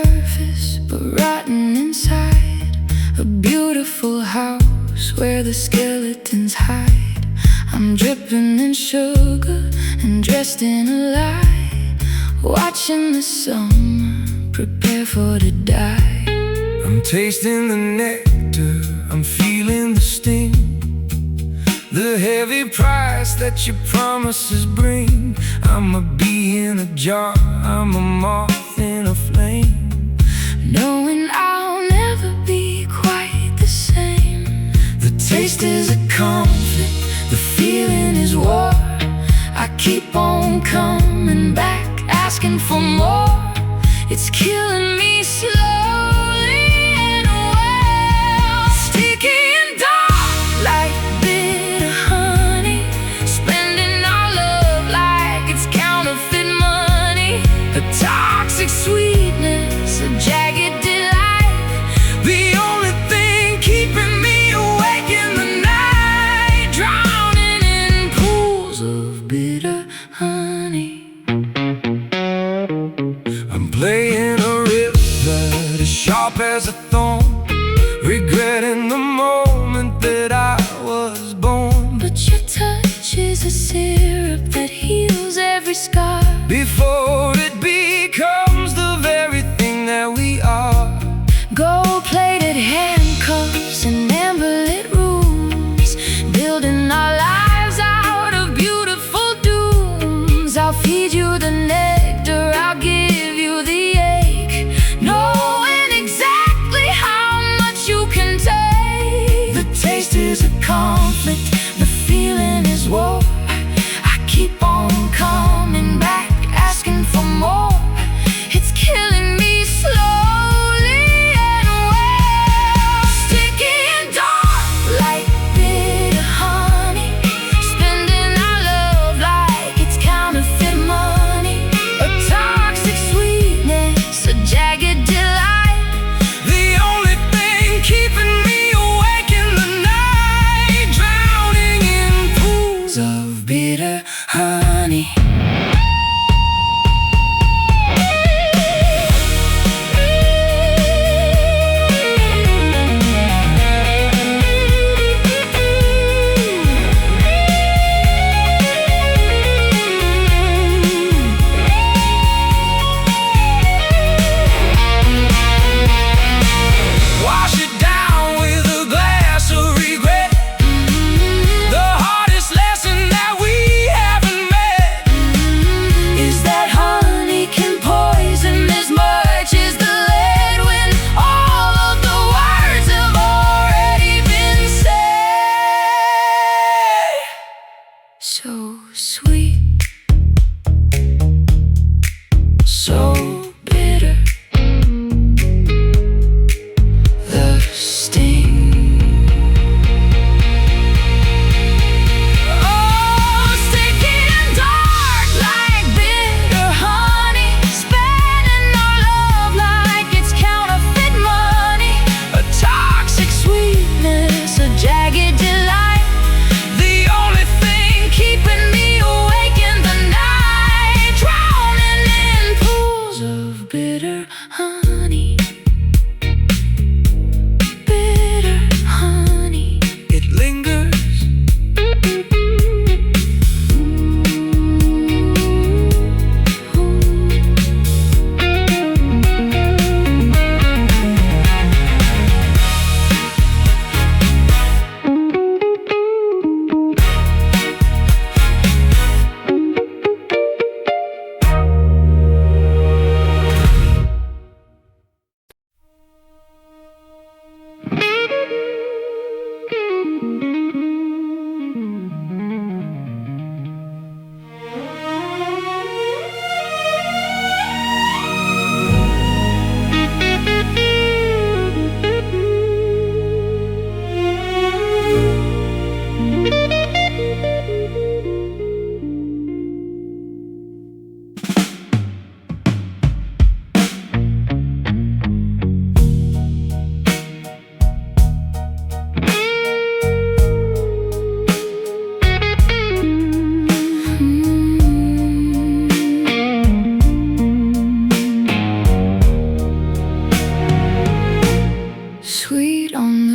surface, but rotten inside. A beautiful house where the skeletons hide. I'm dripping in sugar and dressed in a lie, watching the summer prepare for to die. I'm tasting the nectar, I'm feeling the sting, the heavy price that your promises bring. I'm a bee in a jar, I'm a moth in a flame, knowing I'll never be quite the same. The taste is a conflict, the feeling is war. I keep on coming back, asking for more. It's killing me slowly and well. Sticky and dark like bitter honey, spending our love like it's counterfeit money. A toxic sweetness, a jagged delight, the only thing keeping me awake in the night, drowning in pools of bitter honey. I'm playing a river as sharp as a thorn, regretting the moment that I was born. But your touch is a syrup that heals every scar, before it becomes the very thing that we are. Gold-plated handcuffs and amber-lit rooms, building our lives out of beautiful dooms. I'll feed you the nectar, I'll give you the ache, knowing exactly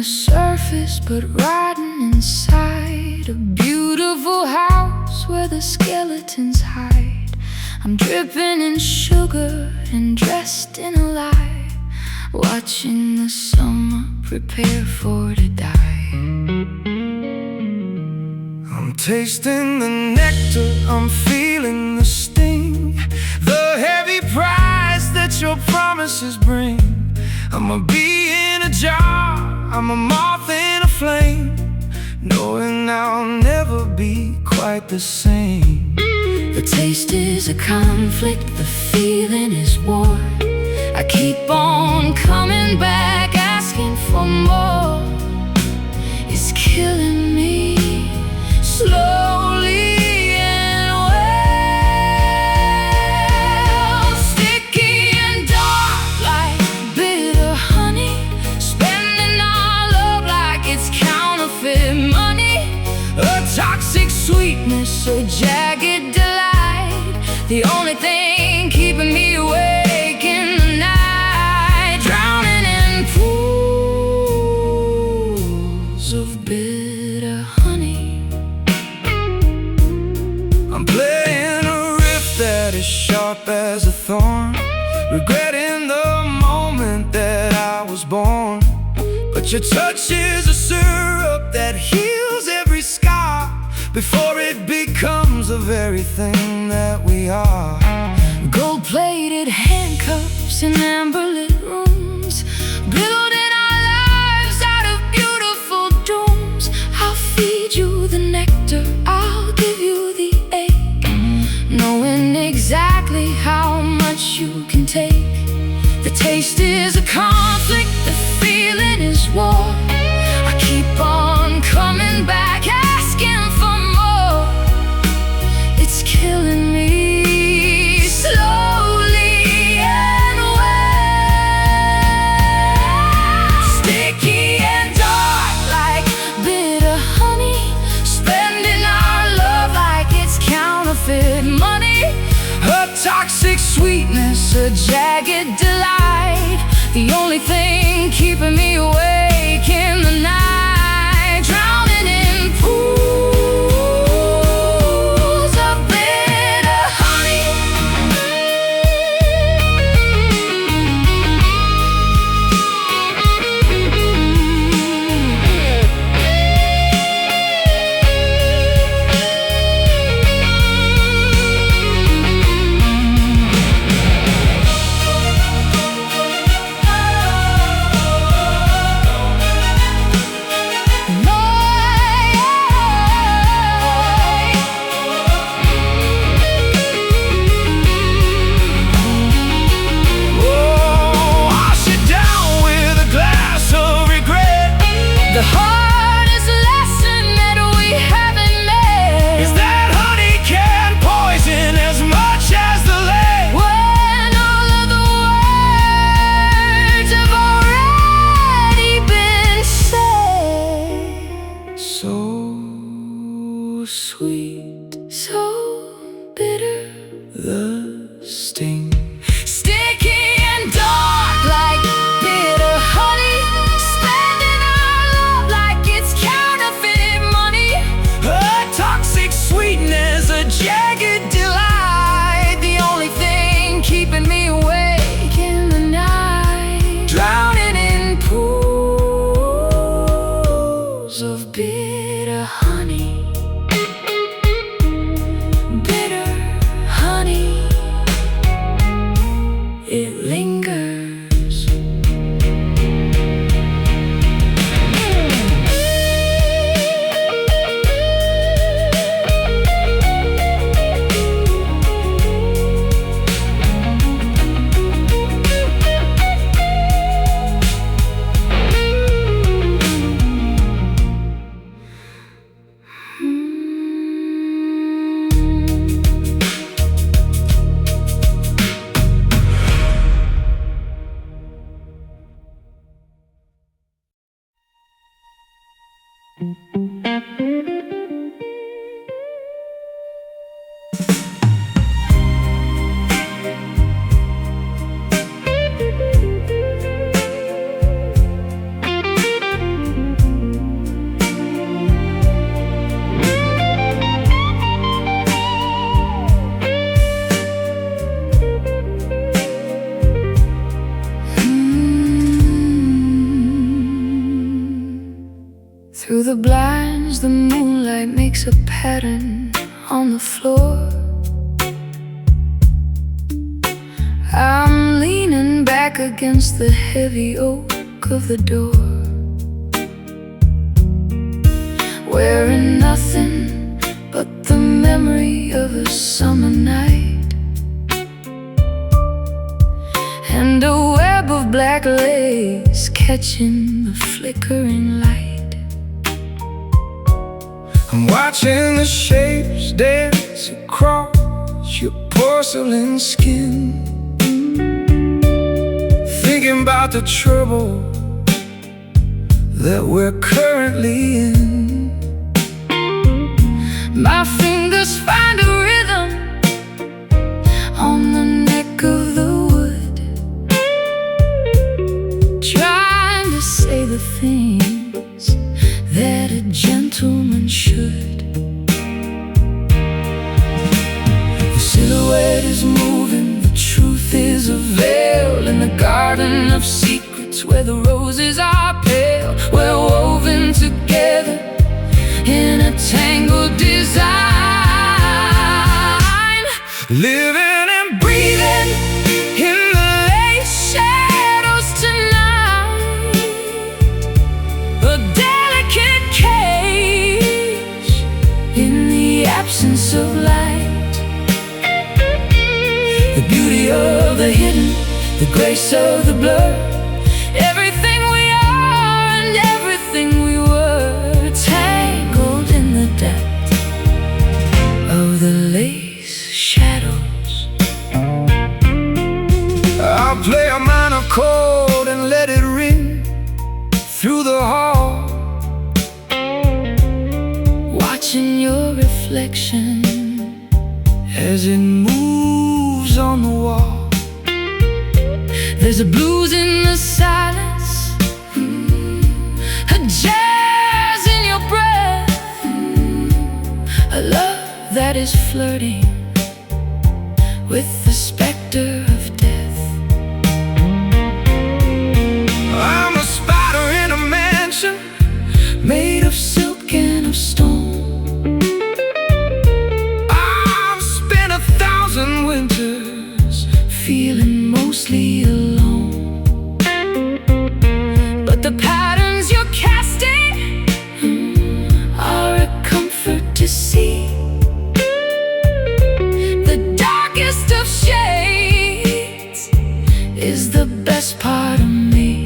the surface, but riding inside a beautiful house where the skeletons hide. I'm dripping in sugar and dressed in a lie, watching the summer prepare for to die. I'm tasting the nectar, I'm feeling the sting, the heavy price that your promises bring. I'm a bee in a jar, I'm a moth in a flame, knowing I'll never be quite the same. The taste is a conflict, the feeling is war. I keep on coming back, asking for more. It's killing me slowly and well. Sticky and dark like bitter honey, spending our love like it's counterfeit money. A toxic sweetness, a jagged delight, the only thing keeping me awake in the night. Drowning in pools of bitter honey. I'm playing a riff that is sharp as a thorn, regretting the moment that I was born. But your touch is a syrup that heals every scar before it becomes the very thing that we are. Gold-plated handcuffs in amber-lit rooms, building our lives out of beautiful dooms. I'll feed you the nectar, I'll give you the ache, knowing exactly how much you can take. The taste is a conflict, the feeling is war. I keep on coming back, asking for more. It's killing me slowly and well. Sticky and dark like bitter honey, spending our love like it's counterfeit money. A toxic Sweetness, a jagged delight, the only thing keeping me awake in the night. Drowning in pools of bitter honey. The hardest lesson that we haven't met is that honey can poison as much as the lead. when all of the words have already been said. So sweet, So bitter, the sting. sticky and dark like bitter honey, spending our love like it's counterfeit money. A toxic sweetness, a jagged delight, The only thing keeping me awake in the night. Drowning in pools of bitter honey. Bitter honey, it lingers. Through the blinds, the moonlight makes a pattern on the floor. I'm leaning back against the heavy oak of the door, wearing nothing but the memory of a summer night, and a web of black lace catching the flickering light. I'm watching the shapes dance across your porcelain skin, thinking about the trouble that we're currently in. My fingers find a rhythm on the neck of the wood, trying to say the things that a gentleman should. The silhouette is moving, the truth is a veil in the garden of secrets where the roses are pale. We're woven together in a tangled design, living and breathing in the late shadows tonight. A delicate cage in the absence of light. The beauty of the hidden, the grace of the blur, everything we are and everything we were, tangled in the depth of the lace shadows. I'll play a minor chord and let it ring through the hall, Watching your reflection as it moves on the wall. there's a blues in the silence, a jazz in your breath, a love that is flirting with the specter of death. I'm a spider in a mansion made of silk and of stone. I've spent 1,000 winters feeling mostly alone, But the patterns you're casting are a comfort to see. the darkest of shades is the best part of me.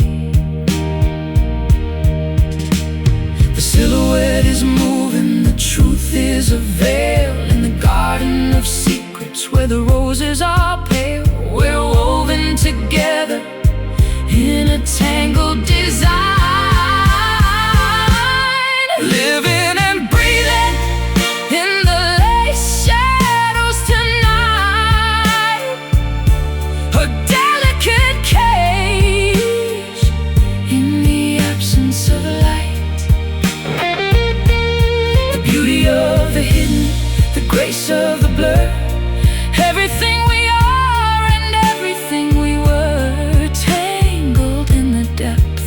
The silhouette is moving, the truth is a veil in the garden of secrets where the roses are pale. We're woven together in a tangled design, living and breathing in the lace shadows tonight. A delicate cage in the absence of light. The beauty of the hidden, the grace of the blur, everything we are and everything we were, tangled in the depth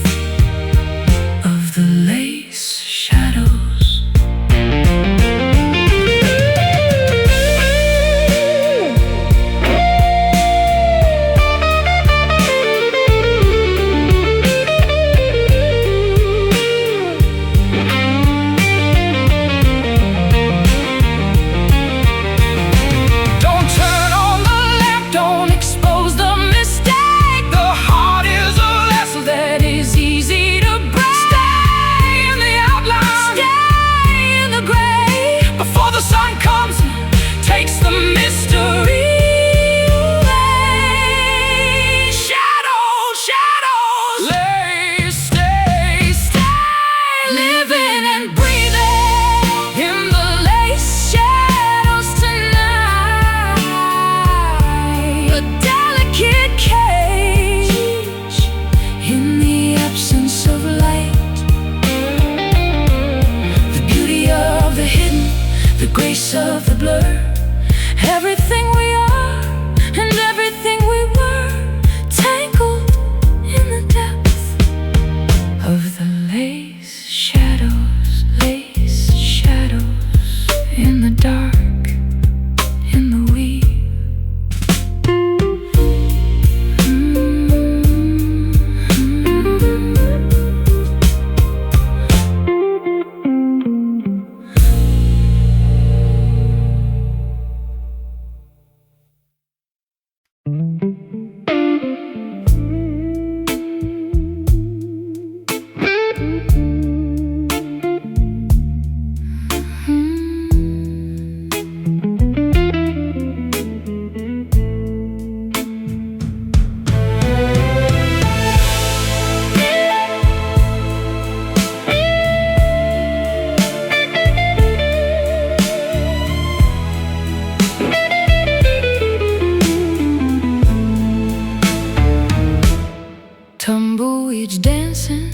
tumbleweeds dancing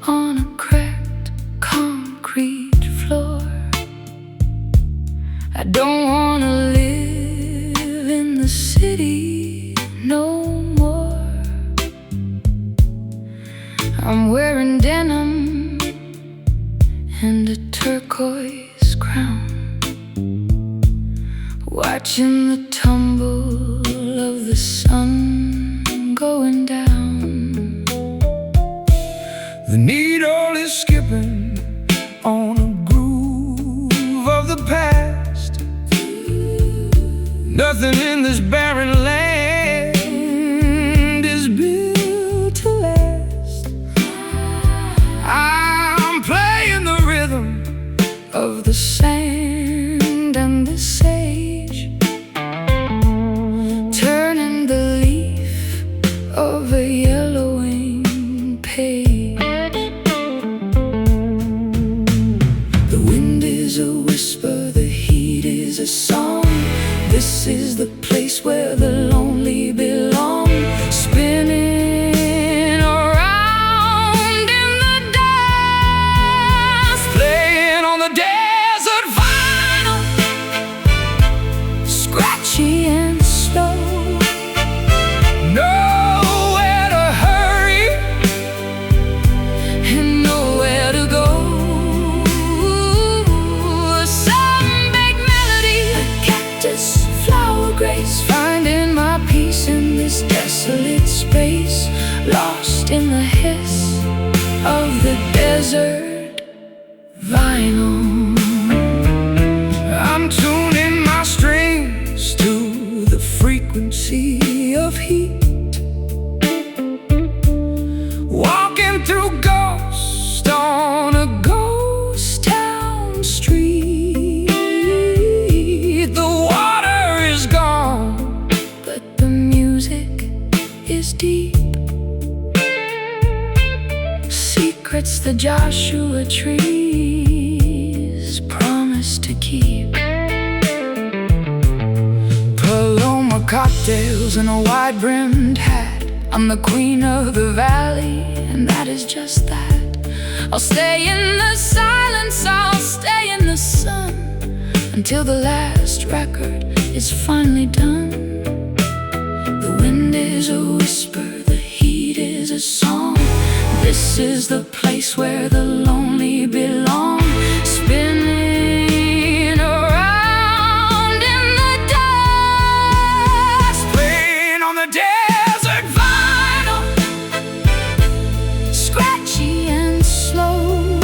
on a cracked concrete floor. I don't wanna live in the city no more. I'm wearing denim and a turquoise crown, watching the tumble of the sun going down. The needle is skipping on a groove of the past. Nothing in this barren land is built to last. I'm playing the rhythm of the sand and the sage, turning the leaf of a yellowing page. The wind is a whisper, the heat is a song. This is the place where the lonely belong, spinning around in the dust, playing on the desert vinyl, scratchy and slow. Nowhere to hurry and nowhere to go. A sun-baked melody, a cactus, flower grace, finding my peace in this desolate space, lost in the hiss of the desert vinyl. I'm tuning my strings to the frequency of heat, walking through ghosts on a ghost town street. The water is gone, but the music is deep. Secrets the Joshua trees promise to keep. Paloma cocktails and a wide-brimmed hat. I'm the queen of the valley, and that is just that. I'll stay in the silence, I'll stay in the sun, until the last record is finally done. The wind is a whisper, the heat is a song. This is the place where the lonely belong, spinning around in the dust, playing on the desert vinyl, scratchy and slow.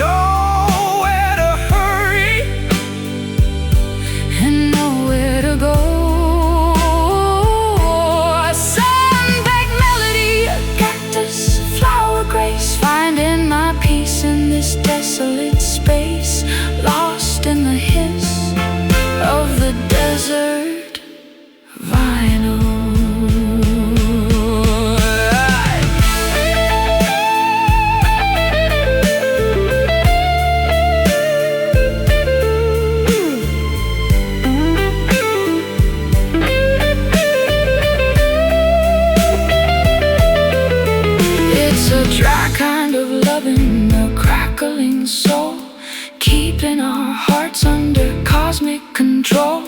Nowhere to hurry and nowhere to go. A sun-baked melody, a cactus, flower grace, finding my peace in this desolate space, lost in the hiss of the desert vinyl. It's a dry kind of loving, a crackling soul, keeping our hearts under cosmic control.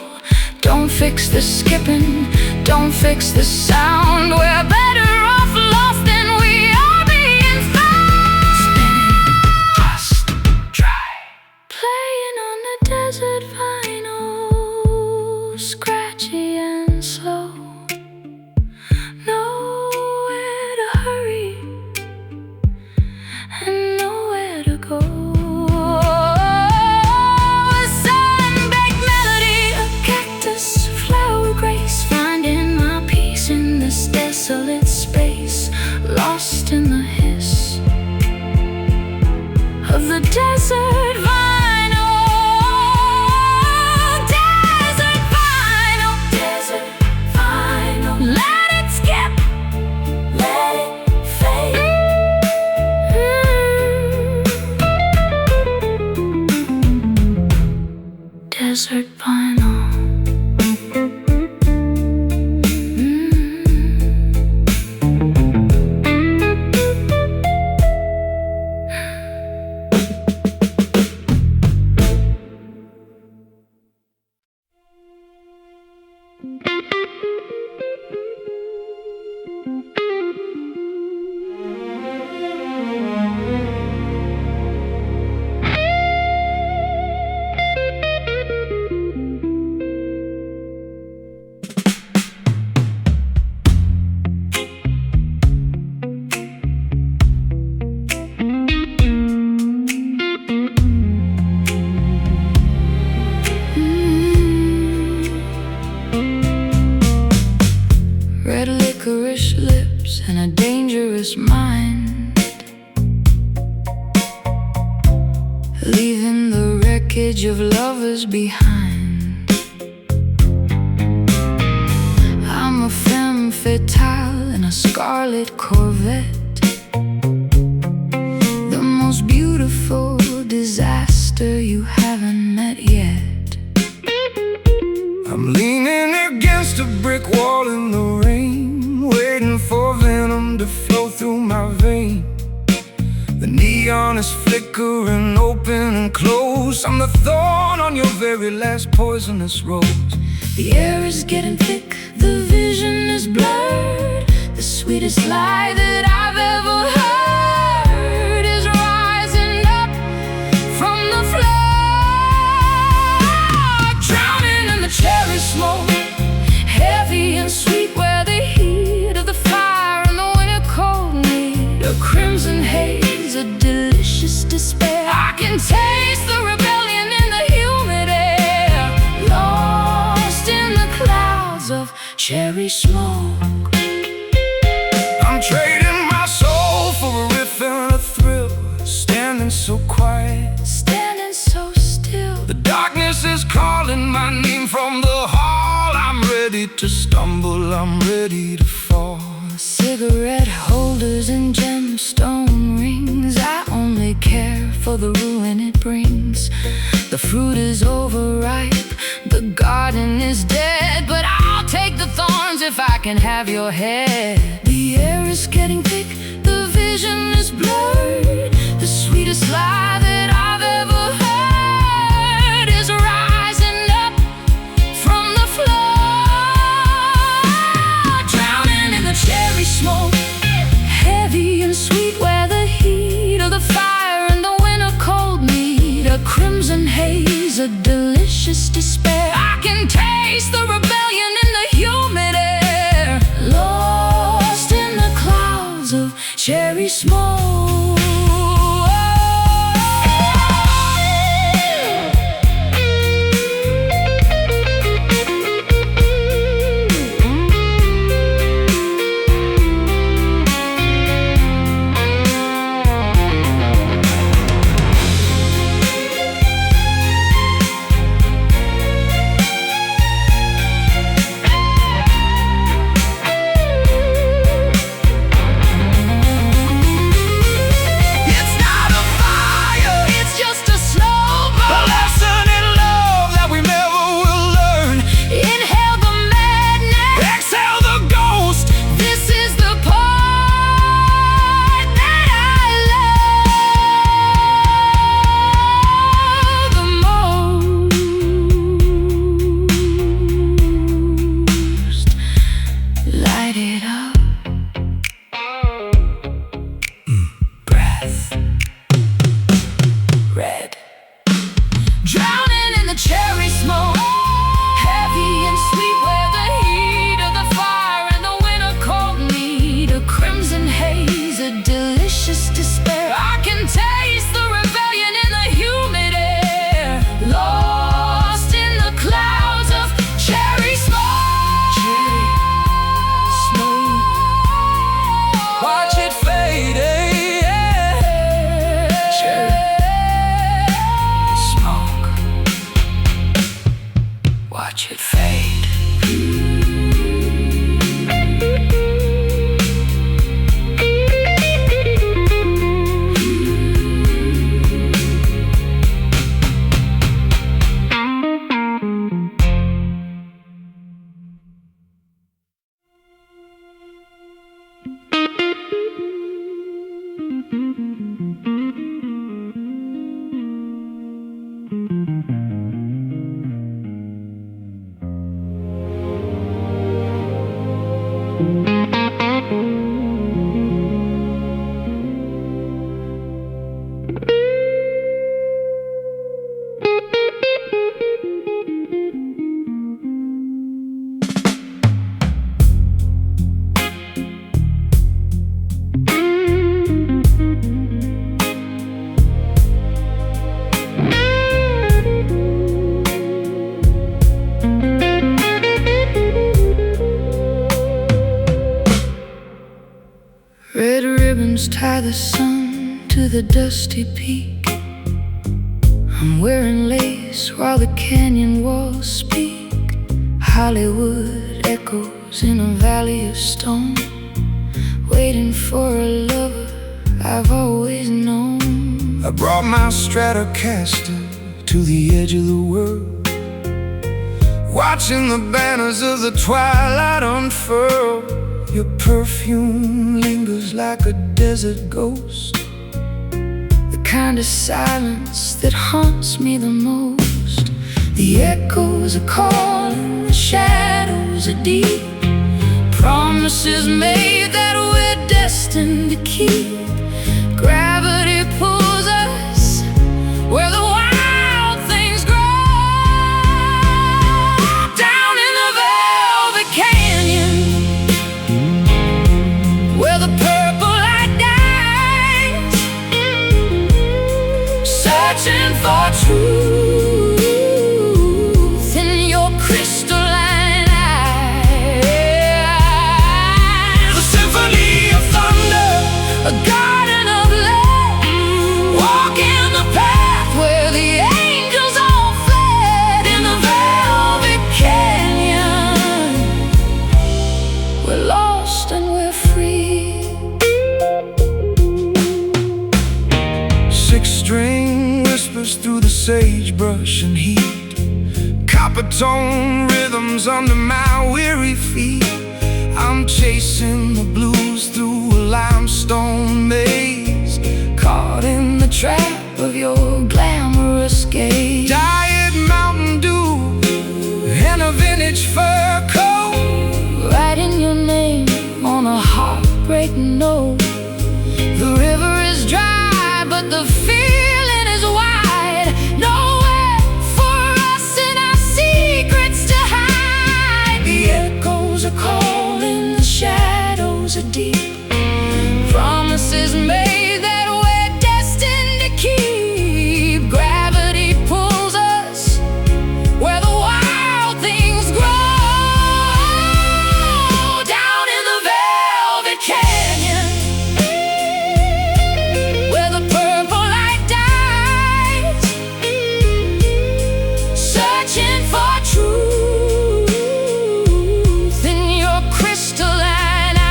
Don't fix the skipping, don't fix the sound. We're better off lost than we are being found. Spinning, just dry, playing on the desert vinyl, scratchy and slow. Nowhere to hurry and nowhere to go. A sun-baked melody, a cactus, flower grace, finding my peace in this desolate space, lost in the hiss of the desert vinyl. Desert vinyl, desert vinyl. Let it skip, let it fade. Desert vinyl. clearest mind, leaving the wreckage of lovers behind. I'm a femme fatale in a scarlet Corvette, the most beautiful disaster you haven't met yet. I'm leaning against a brick wall in the rain, waiting for venom to flow through my vein. The neon is flickering open and close. I'm the thorn on your very last poisonous rose. The air is getting thick, the vision is blurred. The sweetest lie that I've ever heard is rising up from the floor, drowning in the cherry smoke, heavy and sweet where the heat of the fire and the winter cold meet. A crimson haze, a delicious despair. I can taste the rebellion in the humid air, lost in the clouds of cherry smoke. I'm trading my soul for a riff and a thrill, standing so quiet, Standing so still. the darkness is calling my name from the hall. I'm ready to stumble, I'm ready to fall. Cigarette holders and gemstone rings, I only care for the ruin it brings. The fruit is overripe, the garden is dead, but I'll take the thorns if I can have your head. The air is getting thick, the vision is blurred. The sweetest lie that I've ever heard is rising up from the floor, drowning in the cherry smoke, heavy and sweet where the heat of the fire and the winter cold meet. A crimson haze, a delicious despair. I can taste the rebellion in the humid air, lost in the clouds of cherry smoke. Red ribbons tie the sun to the dusty peak. I'm wearing lace while the canyon walls speak. Hollywood echoes in a valley of stone, waiting for a lover I've always known. I brought my Stratocaster to the edge of the world, watching the banners of the twilight unfurl. Your perfume lingers like a desert ghost, the kind of silence that haunts me the most. The echoes are calling, the shadows are deep, promises made that we're destined to keep. Gravity pulls us where the wild things grow. Down in the velvet canyon, where the purple light dies, searching for truth in your crystalline eyes. A symphony of thunder, a garden of love, walking the path where the angels all fled. In the velvet canyon, we're lost and we're free. Six-string whispers through the sagebrush and heat, copper tone rhythms under my weary feet. I'm chasing the blues through a limestone maze, caught in the trap of your glamorous gaze. Diet Mountain Dew and a vintage fur coat, Writing your name on a heartbreaking note. The river is dry, but the feeling is wide. Nowhere for us and our secrets to hide. The echoes are calling, the shadows are deep, promises made that we're destined to keep. Gravity pulls us where the wild things grow. Down in the velvet canyon, where the purple light dies, searching for truth in your crystalline eyes.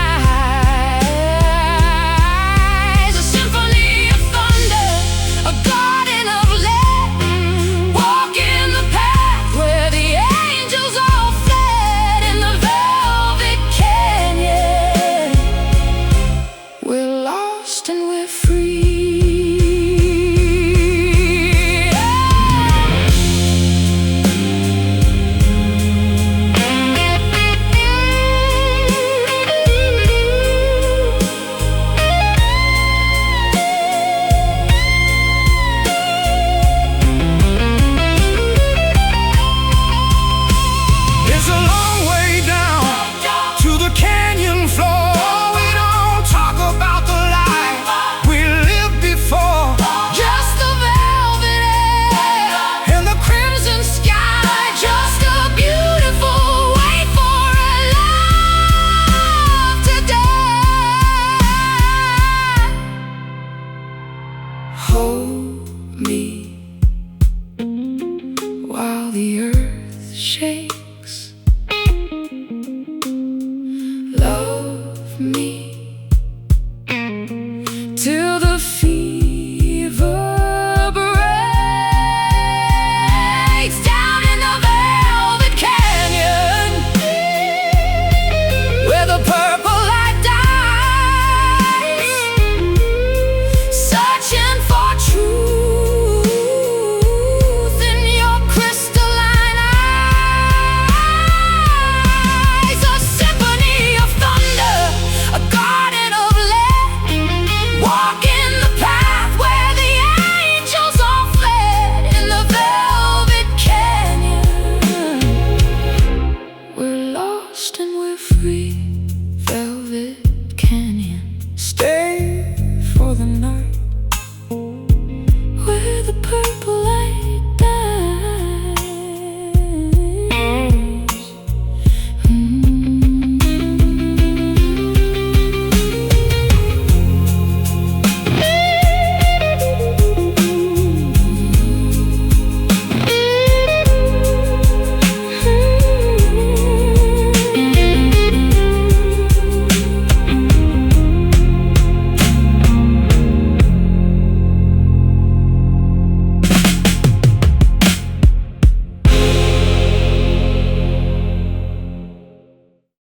A symphony of thunder, a garden of lead, walking the path where the angels all fled. In the velvet canyon, we're lost and we're free. it's a long way down to the canyon floor. We don't talk about the life we lived before, Just the velvet air and the crimson sky, just a beautiful way for a love to die. Hold me while the earth shakes. Love me till the fever breaks. Down in the velvet canyon, where the purple light dies, searching for truth in your crystalline eyes. A symphony of thunder, a garden of lead, walking the path where the angels all fled. In the velvet canyon, we're lost and we're free. Velvet canyon. stay